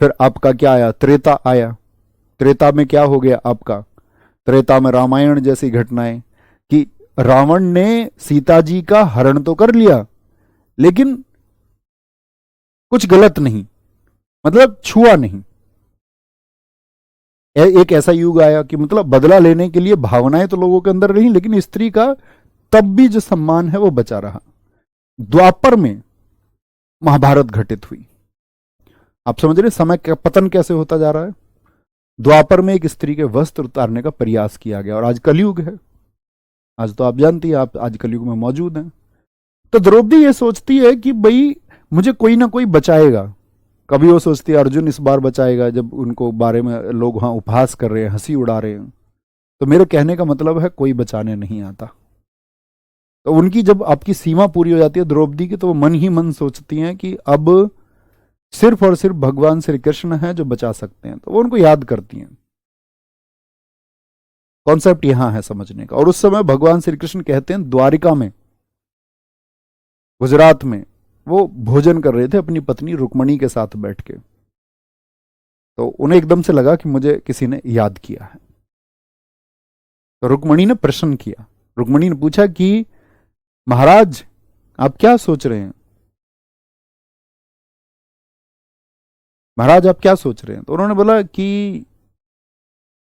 A: फिर आपका क्या आया? त्रेता आया। त्रेता में क्या हो गया आपका? त्रेता में रामायण जैसी घटनाएं, कि रावण ने सीता जी का हरण तो कर लिया, लेकिन कुछ गलत नहीं, मतलब छुआ नहीं। एक ऐसा युग आया कि मतलब बदला लेने के लिए भावनाएं तो लोगों के अंदर रही, लेकिन स्त्री का तब भी जो सम्मान है वो बचा रहा। द्वापर में महाभारत घटित हुई। आप समझ रहे समय का पतन कैसे होता जा रहा है। द्वापर में एक स्त्री के वस्त्र उतारने का प्रयास किया गया, और आज कलयुग है। आज तो आप जानती हैं, आप आज कलयुग में मौजूद हैं। तो द्रौपदी ये सोचती है कि भाई मुझे कोई ना कोई बचाएगा। कभी वो सोचती है अर्जुन इस बार बचाएगा, जब उनको बारे में लोग वहां उपहास कर रहे हैं, हंसी उड़ा रहे हैं। तो मेरे कहने का मतलब है कोई बचाने नहीं आता। तो उनकी जब आपकी सीमा पूरी हो जाती है द्रौपदी की, तो वो मन ही मन सोचती हैं कि अब सिर्फ और सिर्फ भगवान श्री कृष्ण हैं जो बचा सकते हैं। तो वो उनको याद करती हैं। कॉन्सेप्ट यहां है समझने का। और उस समय भगवान श्री कृष्ण कहते हैं द्वारिका में, गुजरात में, वो भोजन कर रहे थे अपनी पत्नी रुक्मणी के साथ बैठ के। तो उन्हें एकदम से लगा कि मुझे किसी ने याद किया है। तो रुक्मणी ने प्रश्न किया। रुक्मणी ने पूछा कि महाराज आप क्या सोच रहे हैं, महाराज आप क्या सोच रहे हैं। तो उन्होंने बोला कि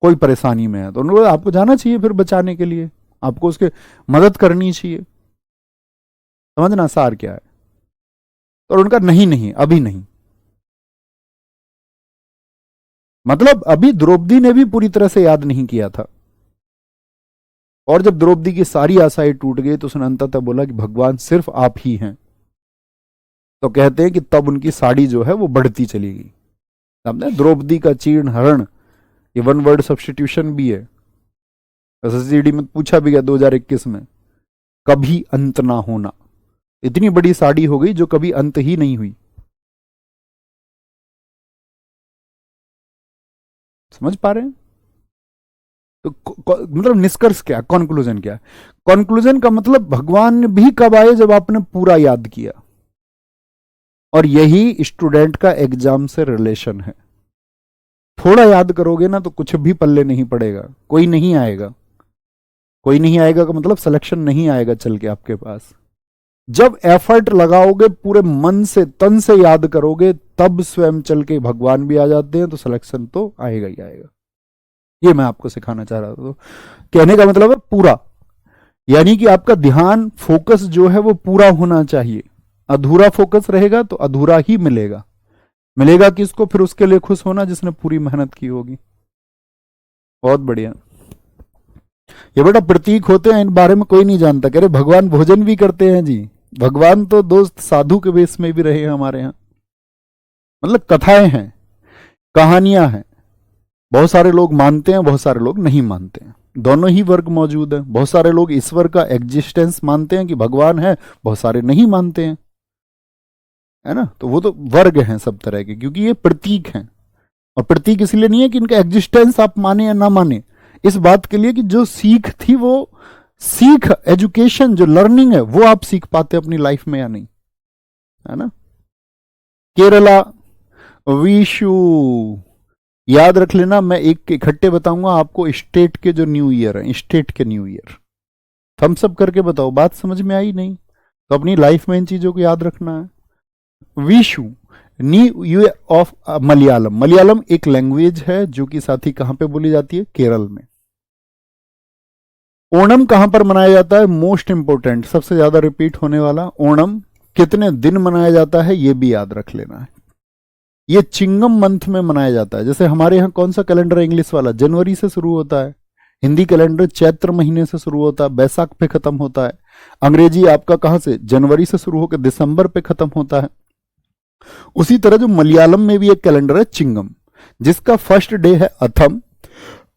A: कोई परेशानी में है। तो उन्होंने बोला आपको जाना चाहिए फिर बचाने के लिए, आपको उसके मदद करनी चाहिए। समझना सार क्या है। और उनका नहीं नहीं अभी नहीं। मतलब अभी द्रौपदी ने भी पूरी तरह से याद नहीं किया था। और जब द्रौपदी की सारी आशाएं टूट गई तो उसने अंततः बोला कि भगवान सिर्फ आप ही हैं। तो कहते हैं कि तब उनकी साड़ी जो है वो बढ़ती चली गई। समझे, द्रौपदी का चीर्ण हरण, ये वन वर्ड सब्स्टिट्यूशन भी है। एसएससीडी में पूछा भी गया 2021 में, कभी अंत ना होना। इतनी बड़ी साड़ी हो गई जो कभी अंत ही नहीं हुई। समझ पा रहे हैं। तो मतलब निष्कर्ष क्या, कॉन्क्लूजन क्या। कॉन्क्लूजन का मतलब भगवान भी कब आए, जब आपने पूरा याद किया। और यही स्टूडेंट का एग्जाम से रिलेशन है। थोड़ा याद करोगे ना तो कुछ भी पल्ले नहीं पड़ेगा, कोई नहीं आएगा। कोई नहीं आएगा का मतलब सिलेक्शन नहीं आएगा चल के आपके पास। जब एफर्ट लगाओगे, पूरे मन से तन से याद करोगे, तब स्वयं चल के भगवान भी आ जाते हैं। तो सिलेक्शन तो आएगा ही आएगा। ये मैं आपको सिखाना चाह रहा था। तो कहने का मतलब है पूरा, यानी कि आपका ध्यान फोकस जो है वो पूरा होना चाहिए। अधूरा फोकस रहेगा तो अधूरा ही मिलेगा। मिलेगा किसको, फिर उसके लिए खुश होना जिसने पूरी मेहनत की होगी। बहुत बढ़िया। ये बेटा प्रतीक होते हैं, इन बारे में कोई नहीं जानता। कह रहे भगवान भोजन भी करते हैं जी। भगवान तो दोस्त साधु के वेश में भी रहे हैं हमारे यहाँ। मतलब कथाएं हैं, कहानियां हैं। बहुत सारे लोग मानते हैं, बहुत सारे लोग नहीं मानते हैं। दोनों ही वर्ग मौजूद है। बहुत सारे लोग ईश्वर का एग्जिस्टेंस मानते हैं कि भगवान है, बहुत सारे नहीं मानते हैं, है ना। तो वो तो वर्ग हैं सब तरह के, क्योंकि ये प्रतीक हैं। और प्रतीक इसलिए नहीं है कि इनका एग्जिस्टेंस आप माने या ना माने, इस बात के लिए कि जो सीख थी, वो सीख, एजुकेशन, जो लर्निंग है, वो आप सीख पाते अपनी लाइफ में या नहीं, है ना। केरला, विशु, याद रख लेना। मैं एक इकट्ठे बताऊंगा आपको स्टेट के जो न्यू ईयर है, स्टेट के न्यू ईयर। थम्स अप करके बताओ, बात समझ में आई नहीं तो अपनी लाइफ में इन चीजों को याद रखना है। Vishu, new year of Malayalam. Malayalam एक लैंग्वेज है जो कि साथी कहां पे बोली जाती है, केरल में। ओणम कहां पर मनाया जाता है, मोस्ट इंपोर्टेंट, सबसे ज्यादा रिपीट होने वाला। ओणम कितने दिन मनाया जाता है ये भी याद रख लेना है। ये चिंगम मंथ में मनाया जाता है। जैसे हमारे यहाँ कौन सा कैलेंडर है इंग्लिश वाला, जनवरी से शुरू होता है। हिंदी कैलेंडर चैत्र महीने से शुरू होता है, बैसाख पे खत्म होता है। अंग्रेजी आपका कहां से, जनवरी से शुरू होकर दिसंबर पे खत्म होता है। उसी तरह जो मलयालम में भी एक कैलेंडर है चिंगम, जिसका फर्स्ट डे है अथम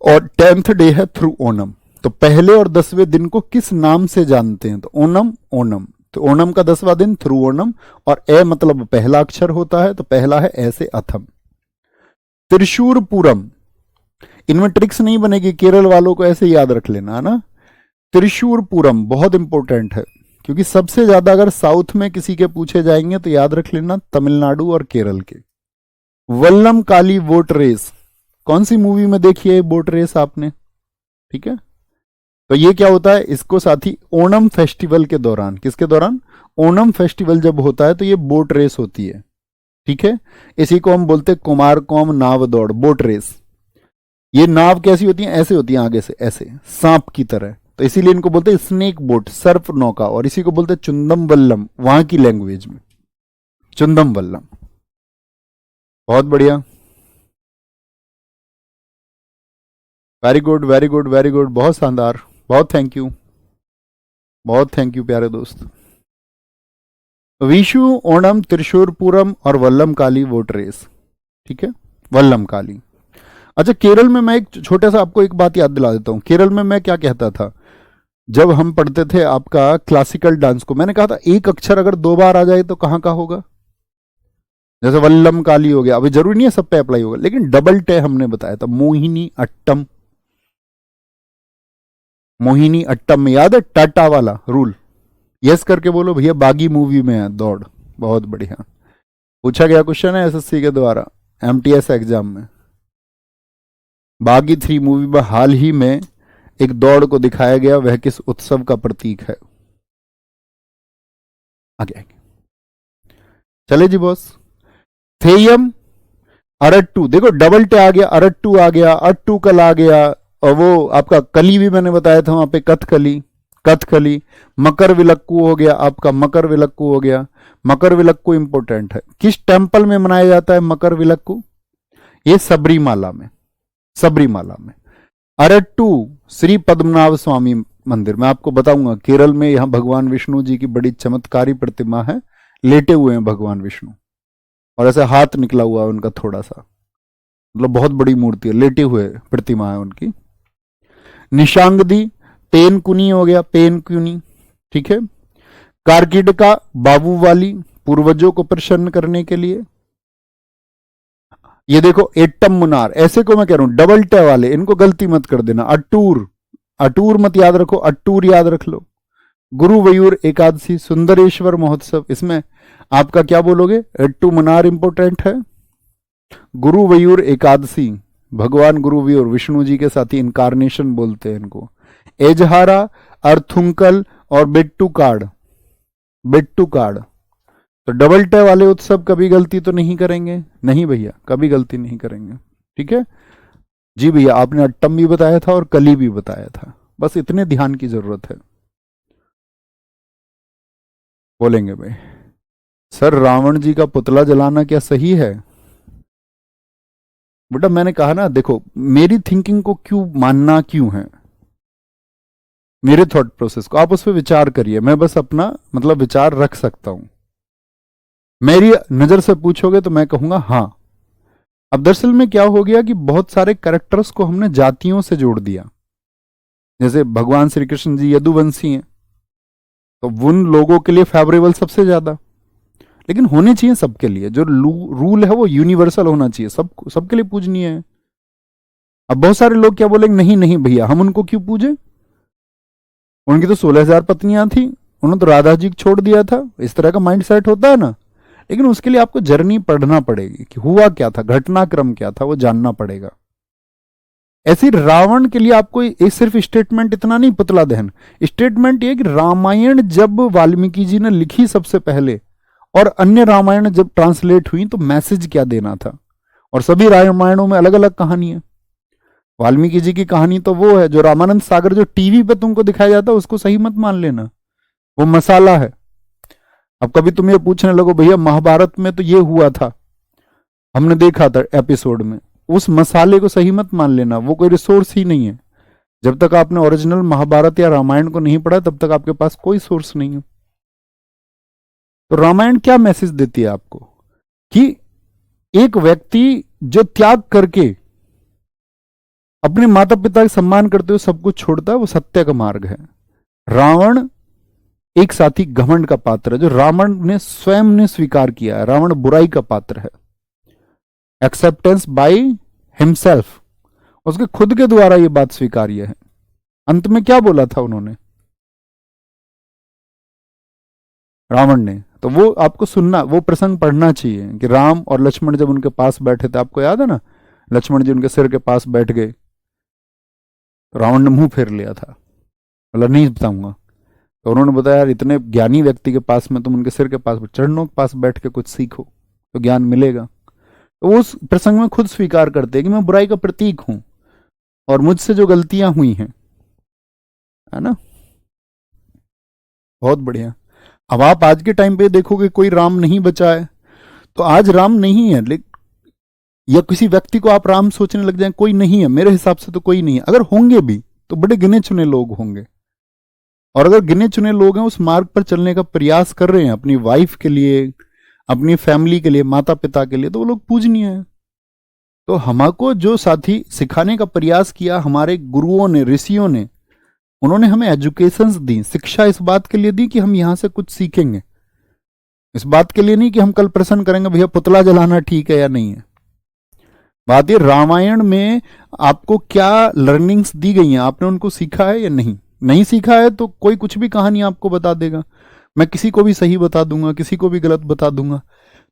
A: और 10th डे है थ्रू ओणम। तो पहले और 10वें दिन को किस नाम से जानते हैं, तो ओणम, ओणम। तो ओणम का 10वां दिन थ्रू ओणम, और ए मतलब पहला अक्षर होता है, तो पहला है ऐसे अथम। त्रिशूरपुरम, इनमें ट्रिक्स नहीं बनेगी, केरल वालों को ऐसे याद रख लेना है ना। त्रिशूरपुरम बहुत इंपॉर्टेंट है, क्योंकि सबसे ज्यादा अगर साउथ में किसी के पूछे जाएंगे तो याद रख लेना तमिलनाडु और केरल के। वल्लम काली बोट रेस, कौन सी मूवी में देखी है बोट रेस आपने, ठीक है। तो ये क्या होता है, इसको साथी ओणम फेस्टिवल के दौरान, किसके दौरान, ओणम फेस्टिवल जब होता है तो ये बोट रेस होती है, ठीक है। इसी को हम बोलते हैं कुमार कौम नाव दौड़, बोट रेस। ये नाव कैसी होती है, ऐसे होती है आगे से ऐसे सांप की तरह, तो इसीलिए इनको बोलते हैं स्नेक बोट, सर्प नौका, और इसी को बोलते हैं चुंदम वल्लम वहां की लैंग्वेज में, चुंदम वल्लम। बहुत बढ़िया, very good very good very good, बहुत शानदार, बहुत थैंक यू, बहुत थैंक यू प्यारे दोस्त। विशु, ओणम, त्रिशूर पूरम और वल्लम काली वोट रेस, ठीक है, वल्लम काली। अच्छा, केरल में मैं एक छोटा सा आपको एक बात याद दिला देता हूं, केरल में मैं क्या कहता था जब हम पढ़ते थे आपका क्लासिकल डांस को, मैंने कहा था एक अक्षर अगर दो बार आ जाए तो कहां का होगा, जैसे वल्लम काली हो गया, अभी जरूरी नहीं है सब पे अप्लाई होगा, लेकिन डबल टे हमने बताया था, मोहिनी अट्टम, मोहिनी अट्टम में याद है टाटा वाला रूल, यस करके बोलो भैया, बागी मूवी में है दौड़, बहुत बढ़िया। पूछा गया क्वेश्चन है एसएससी के द्वारा एमटीएस एग्जाम में, बागी 3 मूवी में हाल ही में एक दौड़ को दिखाया गया, वह किस उत्सव का प्रतीक है, आगे चले जी बॉस। थेयम अरट्टू, देखो डबल टे आ गया, अरट्टू आ गया, अट्टू कल आ गया, और वो आपका कली भी मैंने बताया था वहां पे, कथकली, कथकली। मकर विलक्कू हो गया आपका, मकर विलक्कू हो गया, मकर विलक्कू इंपोर्टेंट है, किस टेंपल में मनाया जाता है मकर विलक्कू, ये सबरीमाला में, सबरीमाला में। अरट्टू श्री पद्मनाभ स्वामी मंदिर, मैं आपको बताऊंगा केरल में, यहां भगवान विष्णु जी की बड़ी चमत्कारी प्रतिमा है, लेटे हुए हैं भगवान विष्णु, और ऐसे हाथ निकला हुआ है उनका थोड़ा सा, मतलब बहुत बड़ी मूर्ति है, लेटे हुए प्रतिमा है उनकी। निशांगदी, पेनकुनी हो गया, पेनकुनी, ठीक है। कारकिडका, बाबू वाली, पूर्वजों को प्रसन्न करने के लिए। ये देखो एट्टम मुनार, ऐसे को मैं कह रहा हूं डबल टे वाले, इनको गलती मत कर देना। अटूर, अटूर मत याद रखो, अटूर याद रख लो। गुरुवयूर एकादशी, सुंदरेश्वर महोत्सव, इसमें आपका क्या बोलोगे, एट्टू मुनार इंपोर्टेंट है। गुरुवयूर एकादशी, भगवान गुरुवयूर विष्णु जी के साथ ही इनकारनेशन बोलते हैं इनको। एजहारा, अर्थुंकल और बेट्टू कार्ड, बेट्टू कार्ड। तो डबल टे वाले उत्सव कभी गलती तो नहीं करेंगे, नहीं भैया कभी गलती नहीं करेंगे, ठीक है जी भैया। आपने अट्टम भी बताया था और कली भी बताया था, बस इतने ध्यान की जरूरत है, बोलेंगे भाई। सर रावण जी का पुतला जलाना क्या सही है, बेटा मैंने कहा ना, देखो मेरी थिंकिंग को क्यों मानना क्यों है, मेरे थॉट प्रोसेस को आप उस पर विचार करिए, मैं बस अपना मतलब विचार रख सकता हूं। मेरी नजर से पूछोगे तो मैं कहूंगा हाँ। अब दरअसल में क्या हो गया कि बहुत सारे कैरेक्टर्स को हमने जातियों से जोड़ दिया, जैसे भगवान श्री कृष्ण जी यदुवंशी हैं, तो उन लोगों के लिए फेवरेबल सबसे ज्यादा, लेकिन होने चाहिए सबके लिए, जो रूल है वो यूनिवर्सल होना चाहिए, सबके लिए पूजनीय है। अब बहुत सारे लोग क्या बोलेंगे, नहीं नहीं भैया हम उनको क्यों पूजे, उनकी तो 16,000 पत्नियां थी, उन्होंने तो राधा जी को छोड़ दिया था, इस तरह का माइंड सेट होता है ना। लेकिन उसके लिए आपको जर्नी पढ़ना पड़ेगी कि हुआ क्या था, घटनाक्रम क्या था, वो जानना पड़ेगा। ऐसी रावण के लिए आपको एक सिर्फ स्टेटमेंट इतना नहीं, पुतला दहन, स्टेटमेंट ये कि रामायण जब वाल्मीकि जी ने लिखी सबसे पहले, और अन्य रामायण जब ट्रांसलेट हुई, तो मैसेज क्या देना था, और सभी रामायणों में अलग अलग कहानी है। वाल्मीकि जी की कहानी तो वो है, जो रामानंद सागर जो टीवी पे तुमको दिखाया जाता है उसको सही मत मान लेना, वो मसाला है। अब कभी तुम ये पूछने लगो भैया महाभारत में तो ये हुआ था, हमने देखा था एपिसोड में, उस मसाले को सही मत मान लेना, वो कोई रिसोर्स ही नहीं है। जब तक आपने ओरिजिनल महाभारत या रामायण को नहीं पढ़ा तब तक आपके पास कोई सोर्स नहीं है। तो रामायण क्या मैसेज देती है आपको, कि एक व्यक्ति जो त्याग करके अपने माता पिता का सम्मान करते हुए सब कुछ छोड़ता है, वो सत्य का मार्ग है। रावण एक साथी घमंड का पात्र है, जो रावण ने स्वयं ने स्वीकार किया है, रावण बुराई का पात्र है, एक्सेप्टेंस बाय हिमसेल्फ, उसके खुद के द्वारा ये बात स्वीकार्य है। अंत में क्या बोला था उन्होंने, रावण ने, तो वो आपको सुनना, वो प्रसंग पढ़ना चाहिए कि राम और लक्ष्मण जब उनके पास बैठे थे, आपको याद है ना, लक्ष्मण जी उनके सिर के पास बैठ गए, रावण ने मुंह फेर लिया था, बोला नहीं बताऊंगा, तो उन्होंने बताया यार इतने ज्ञानी व्यक्ति के पास में तुम उनके सिर के पास, चरणों के पास बैठ के कुछ सीखो तो ज्ञान मिलेगा। तो उस प्रसंग में खुद स्वीकार करते हैं कि मैं बुराई का प्रतीक हूं, और मुझसे जो गलतियां हुई हैं, है ना, बहुत बढ़िया। अब आप आज के टाइम पे देखोगे कोई राम नहीं बचा है, तो आज राम नहीं है, लेकिन या किसी व्यक्ति को आप राम सोचने लग जाए, कोई नहीं है, मेरे हिसाब से तो कोई नहीं है। अगर होंगे भी तो बड़े गिने चुने लोग होंगे, और अगर गिने चुने लोग हैं उस मार्ग पर चलने का प्रयास कर रहे हैं अपनी वाइफ के लिए, अपनी फैमिली के लिए, माता पिता के लिए, तो वो लोग पूजनीय हैं। तो हमको जो साथी सिखाने का प्रयास किया, हमारे गुरुओं ने, ऋषियों ने, उन्होंने हमें एजुकेशंस दी, शिक्षा इस बात के लिए दी कि हम यहां से कुछ सीखेंगे, इस बात के लिए नहीं कि हम कल प्रश्न करेंगे भैया पुतला जलाना ठीक है या नहीं है। बात ये रामायण में आपको क्या लर्निंग्स दी गई हैं, आपने उनको सीखा है या नहीं? नहीं सीखा है तो कोई कुछ भी कहानी आपको बता देगा, मैं किसी को भी सही बता दूंगा, किसी को भी गलत बता दूंगा,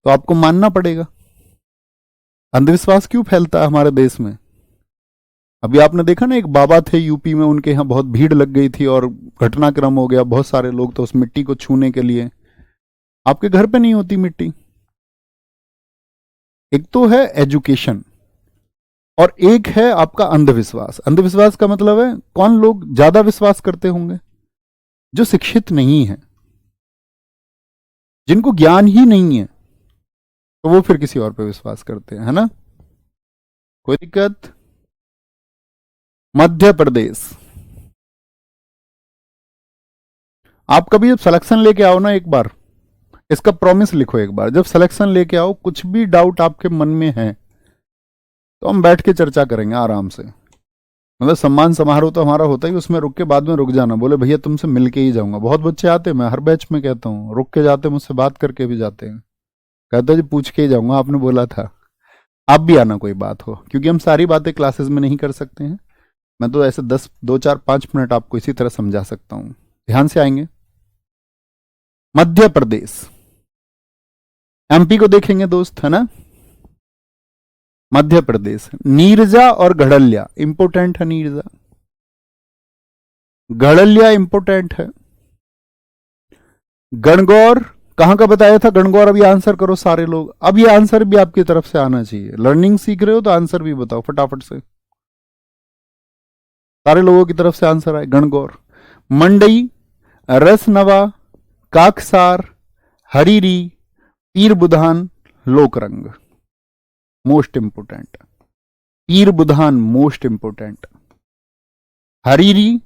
A: तो आपको मानना पड़ेगा। अंधविश्वास क्यों फैलता है हमारे देश में? अभी आपने देखा ना, एक बाबा थे यूपी में, उनके यहाँ बहुत भीड़ लग गई थी और घटनाक्रम हो गया, बहुत सारे लोग तो उस मिट्टी को छूने के लिए। आपके घर पे नहीं होती मिट्टी। एक तो है एजुकेशन और एक है आपका अंधविश्वास। अंधविश्वास का मतलब है कौन लोग ज्यादा विश्वास करते होंगे? जो शिक्षित नहीं है, जिनको ज्ञान ही नहीं है, तो वो फिर किसी और पे विश्वास करते हैं, है ना। कोई दिक्कत? मध्य प्रदेश। आप कभी जब सिलेक्शन लेके आओ ना, एक बार इसका प्रॉमिस लिखो, एक बार जब सिलेक्शन लेके आओ, कुछ भी डाउट आपके मन में है तो हम बैठ के चर्चा करेंगे आराम से। मतलब सम्मान समारोह तो हमारा होता ही, उसमें रुक के बाद में रुक जाना, बोले भैया तुमसे मिल के ही जाऊंगा। बहुत बच्चे आते, मैं हर बैच में कहता हूँ, रुक के जाते, मुझसे बात करके भी जाते हैं, कहते जी पूछ के ही जाऊंगा, आपने बोला था। आप भी आना कोई बात हो, क्योंकि हम सारी बातें क्लासेस में नहीं कर सकते हैं। मैं तो ऐसे 10, 2, 4, 5 मिनट आपको इसी तरह समझा सकता हूं। ध्यान से आएंगे। मध्य प्रदेश। एमपी को देखेंगे दोस्त, है ना। मध्य प्रदेश, नीरजा और घड़लिया इंपोर्टेंट है। नीरजा, घड़लिया इंपोर्टेंट है। गणगौर कहां का बताया था? गणगौर अभी आंसर करो सारे लोग। अब ये आंसर भी आपकी तरफ से आना चाहिए, लर्निंग सीख रहे हो तो आंसर भी बताओ फटाफट से, सारे लोगों की तरफ से आंसर आए। गणगौर, मंडई, रसनवा, काकसार, हरीरी, पीर Budhan, Lokrang. Most important. Pir Budhan most important, Hariri,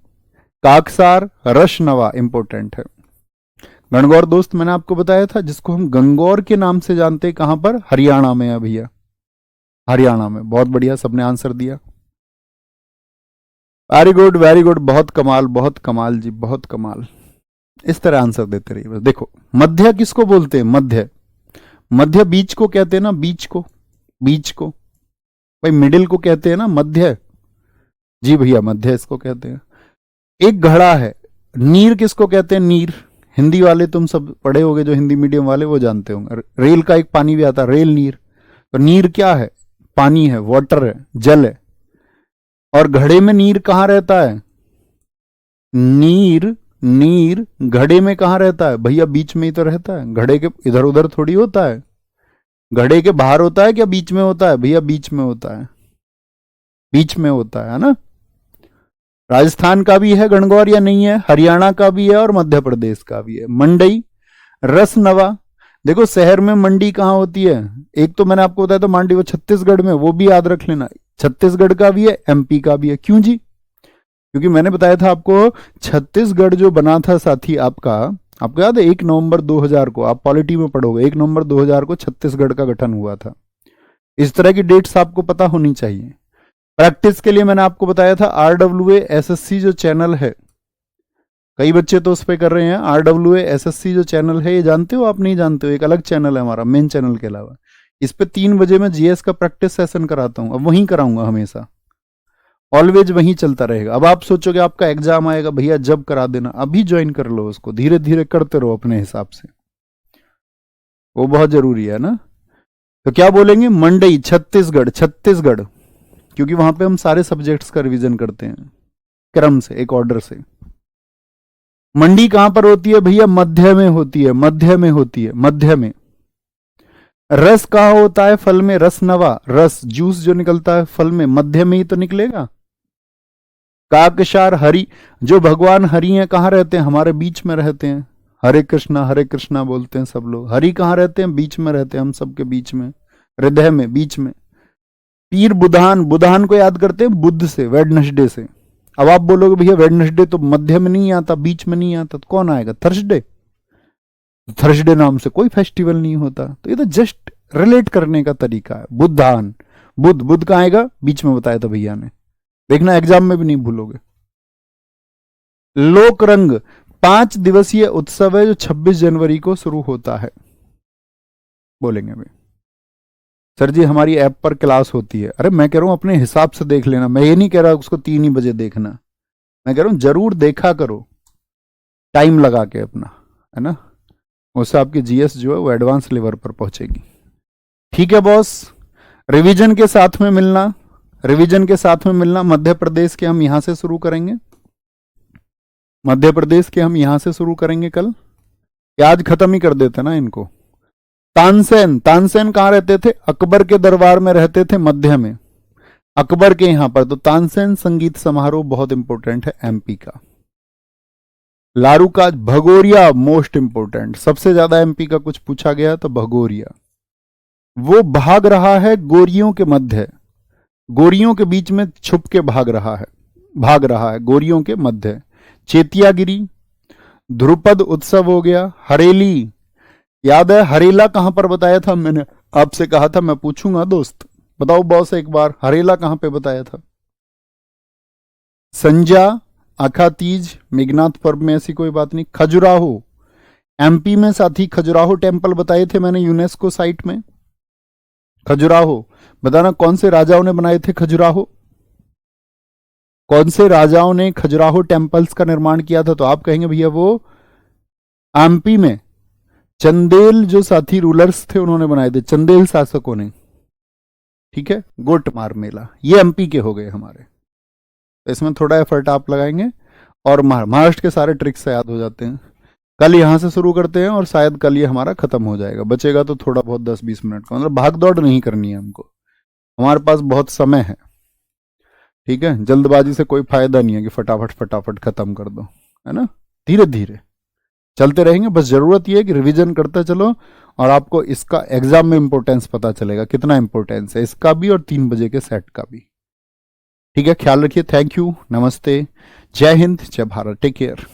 A: Kaksar, Rashnawa important है। गणगौर दोस्त मैंने आपको बताया था, जिसको हम गंगौर के नाम से जानते हैं, कहां पर? हरियाणा में है भैया, हरियाणा में। बहुत बढ़िया, सबने आंसर दिया, वेरी गुड वेरी गुड, बहुत कमाल, बहुत कमाल जी, बहुत कमाल। इस तरह आंसर देते रहिए बस। देखो, मध्य किसको बोलते हैं? मध्य, मध्य बीच को कहते हैं ना, बीच को, बीच को भाई, मिडिल को कहते हैं ना मध्य। जी भैया, मध्य इसको कहते हैं। एक घड़ा है, नीर किसको कहते हैं? नीर, हिंदी वाले तुम सब पढ़े होगे, जो हिंदी मीडियम वाले वो जानते होंगे। रेल का एक पानी भी आता है, रेल नीर। तो नीर क्या है? पानी है, वाटर है, जल है। और घड़े में नीर कहां रहता है? नीर, नीर घड़े में कहां रहता है भैया? बीच में ही तो रहता है, घड़े के इधर उधर थोड़ी होता है। घड़े के बाहर होता है क्या बीच में होता है? भैया बीच में होता है, बीच में होता है ना। राजस्थान का भी है गणगौर या नहीं है? हरियाणा का भी है और मध्य प्रदेश का भी है। मंडई, रसनवा। देखो शहर में मंडी कहां होती है? एक तो मैंने आपको बताया था मंडी, वो छत्तीसगढ़ में, वो भी याद रख लेना। छत्तीसगढ़ का भी है, एमपी का भी है। क्यों जी? क्योंकि मैंने बताया था आपको, छत्तीसगढ़ जो बना था साथी आपका, आपको याद है 1 नवंबर 2000 को, आप पॉलिटी में पढ़ोगे, 1 नवंबर 2000 को छत्तीसगढ़ का गठन हुआ था। इस तरह की डेट्स आपको पता होनी चाहिए। प्रैक्टिस के लिए मैंने आपको बताया था RWA SSC जो चैनल है, कई बच्चे तो उस पर कर रहे हैं। RWA SSC जो चैनल है, ये जानते हो आप? नहीं जानते हो? एक अलग चैनल है हमारा, मेन चैनल के अलावा। इस पे 3 बजे मैं जीएस का प्रैक्टिस सेशन कराता हूं, अब वहीं कराऊंगा हमेशा, ऑलवेज वहीं चलता रहेगा। अब आप सोचोगे आपका एग्जाम आएगा, भैया जब करा देना, अभी ज्वाइन कर लो उसको, धीरे धीरे करते रहो अपने हिसाब से, वो बहुत जरूरी है ना। तो क्या बोलेंगे? मंडई, छत्तीसगढ़, छत्तीसगढ़, क्योंकि वहां पे हम सारे सब्जेक्ट्स का रिवीजन करते हैं क्रम से, एक ऑर्डर से। मंडी कहां पर होती है भैया? मध्य में होती है, मध्य में होती है, मध्य में। रस कहां होता है? फल में, रस नवा, रस जूस जो निकलता है फल में, मध्य में ही तो निकलेगा। काकशार हरि, जो भगवान हरि हैं कहाँ रहते हैं? हमारे बीच में रहते हैं। हरे कृष्णा बोलते हैं सब लोग। हरि कहाँ रहते हैं? बीच में रहते हैं, हम सबके बीच में, हृदय में, बीच में। पीर बुधान, बुधान को याद करते हैं बुध से, वेडनेसडे से। अब आप बोलोगे भैया वेडनेसडे तो मध्य में नहीं आता, बीच में नहीं आता, तो कौन आएगा? थर्सडे। थर्सडे नाम से कोई फेस्टिवल नहीं होता। तो ये तो जस्ट रिलेट करने का तरीका है। बुधान, बुध, बुध कहाँ आएगा? बीच में बताया था भैया ने, देखना एग्जाम में भी नहीं भूलोगे। लोक रंग 5 दिवसीय उत्सव है जो 26 जनवरी को शुरू होता है। बोलेंगे भाई सर जी हमारी ऐप पर क्लास होती है। अरे मैं कह रहा हूं अपने हिसाब से देख लेना, मैं ये नहीं कह रहा उसको 3 ही बजे देखना, मैं कह रहा हूं जरूर देखा करो टाइम लगा के अपना, है ना, उससे आपकी जीएस जो है वो एडवांस लेवल पर पहुंचेगी। ठीक है बॉस, रिवीजन के साथ में मिलना, रिवीजन के साथ में मिलना। मध्य प्रदेश के हम यहां से शुरू करेंगे, मध्य प्रदेश के हम यहां से शुरू करेंगे कल, आज खत्म ही कर देते ना इनको। तानसेन, तानसेन कहां रहते थे? अकबर के दरबार में रहते थे, मध्य में, अकबर के यहां पर। तो तानसेन संगीत समारोह बहुत इंपॉर्टेंट है एमपी का। लारू का भगोरिया मोस्ट इंपॉर्टेंट, सबसे ज्यादा एमपी का कुछ पूछा गया तो भगोरिया। वो भाग रहा है गोरियों के मध्य, गोरियों के बीच में छुप के भाग रहा है गोरियों के मध्य। चेतियागिरी, ध्रुपद उत्सव हो गया। हरेली, याद है हरेला कहां पर बताया था? मैंने आपसे कहा था मैं पूछूंगा दोस्त, बताओ बॉस एक बार हरेला कहां पे बताया था? संजा, आखा तीज, मेघनाथ पर्व में ऐसी कोई बात नहीं। खजुराहो, एमपी में साथी खजुराहो टेम्पल बताए थे मैंने यूनेस्को साइट में। खजुराहो बताना कौन से राजाओं ने बनाए थे खजुराहो? कौन से राजाओं ने खजुराहो टेम्पल्स का निर्माण किया था? तो आप कहेंगे भैया वो एमपी में चंदेल जो साथी रूलर्स थे उन्होंने बनाए थे, चंदेल शासकों ने। ठीक है, गोटमार मेला, ये एमपी के हो गए हमारे। तो इसमें थोड़ा एफर्ट आप लगाएंगे और महाराष्ट्र के सारे ट्रिक्स याद हो जाते हैं। कल यहां से शुरू करते हैं और शायद कल ये हमारा खत्म हो जाएगा, बचेगा तो थोड़ा बहुत 10-20 मिनट का, मतलब भाग दौड़ नहीं करनी है हमको, हमारे पास बहुत समय है। ठीक है, जल्दबाजी से कोई फायदा नहीं है कि फटाफट फटाफट खत्म कर दो, है ना, धीरे धीरे चलते रहेंगे। बस जरूरत यह है कि रिवीजन करते चलो और आपको इसका एग्जाम में इंपॉर्टेंस पता चलेगा, कितना इंपॉर्टेंस है इसका भी और 3 बजे के सेट का भी। ठीक है, ख्याल रखिए, थैंक यू, नमस्ते, जय हिंद, जय भारत, टेक केयर।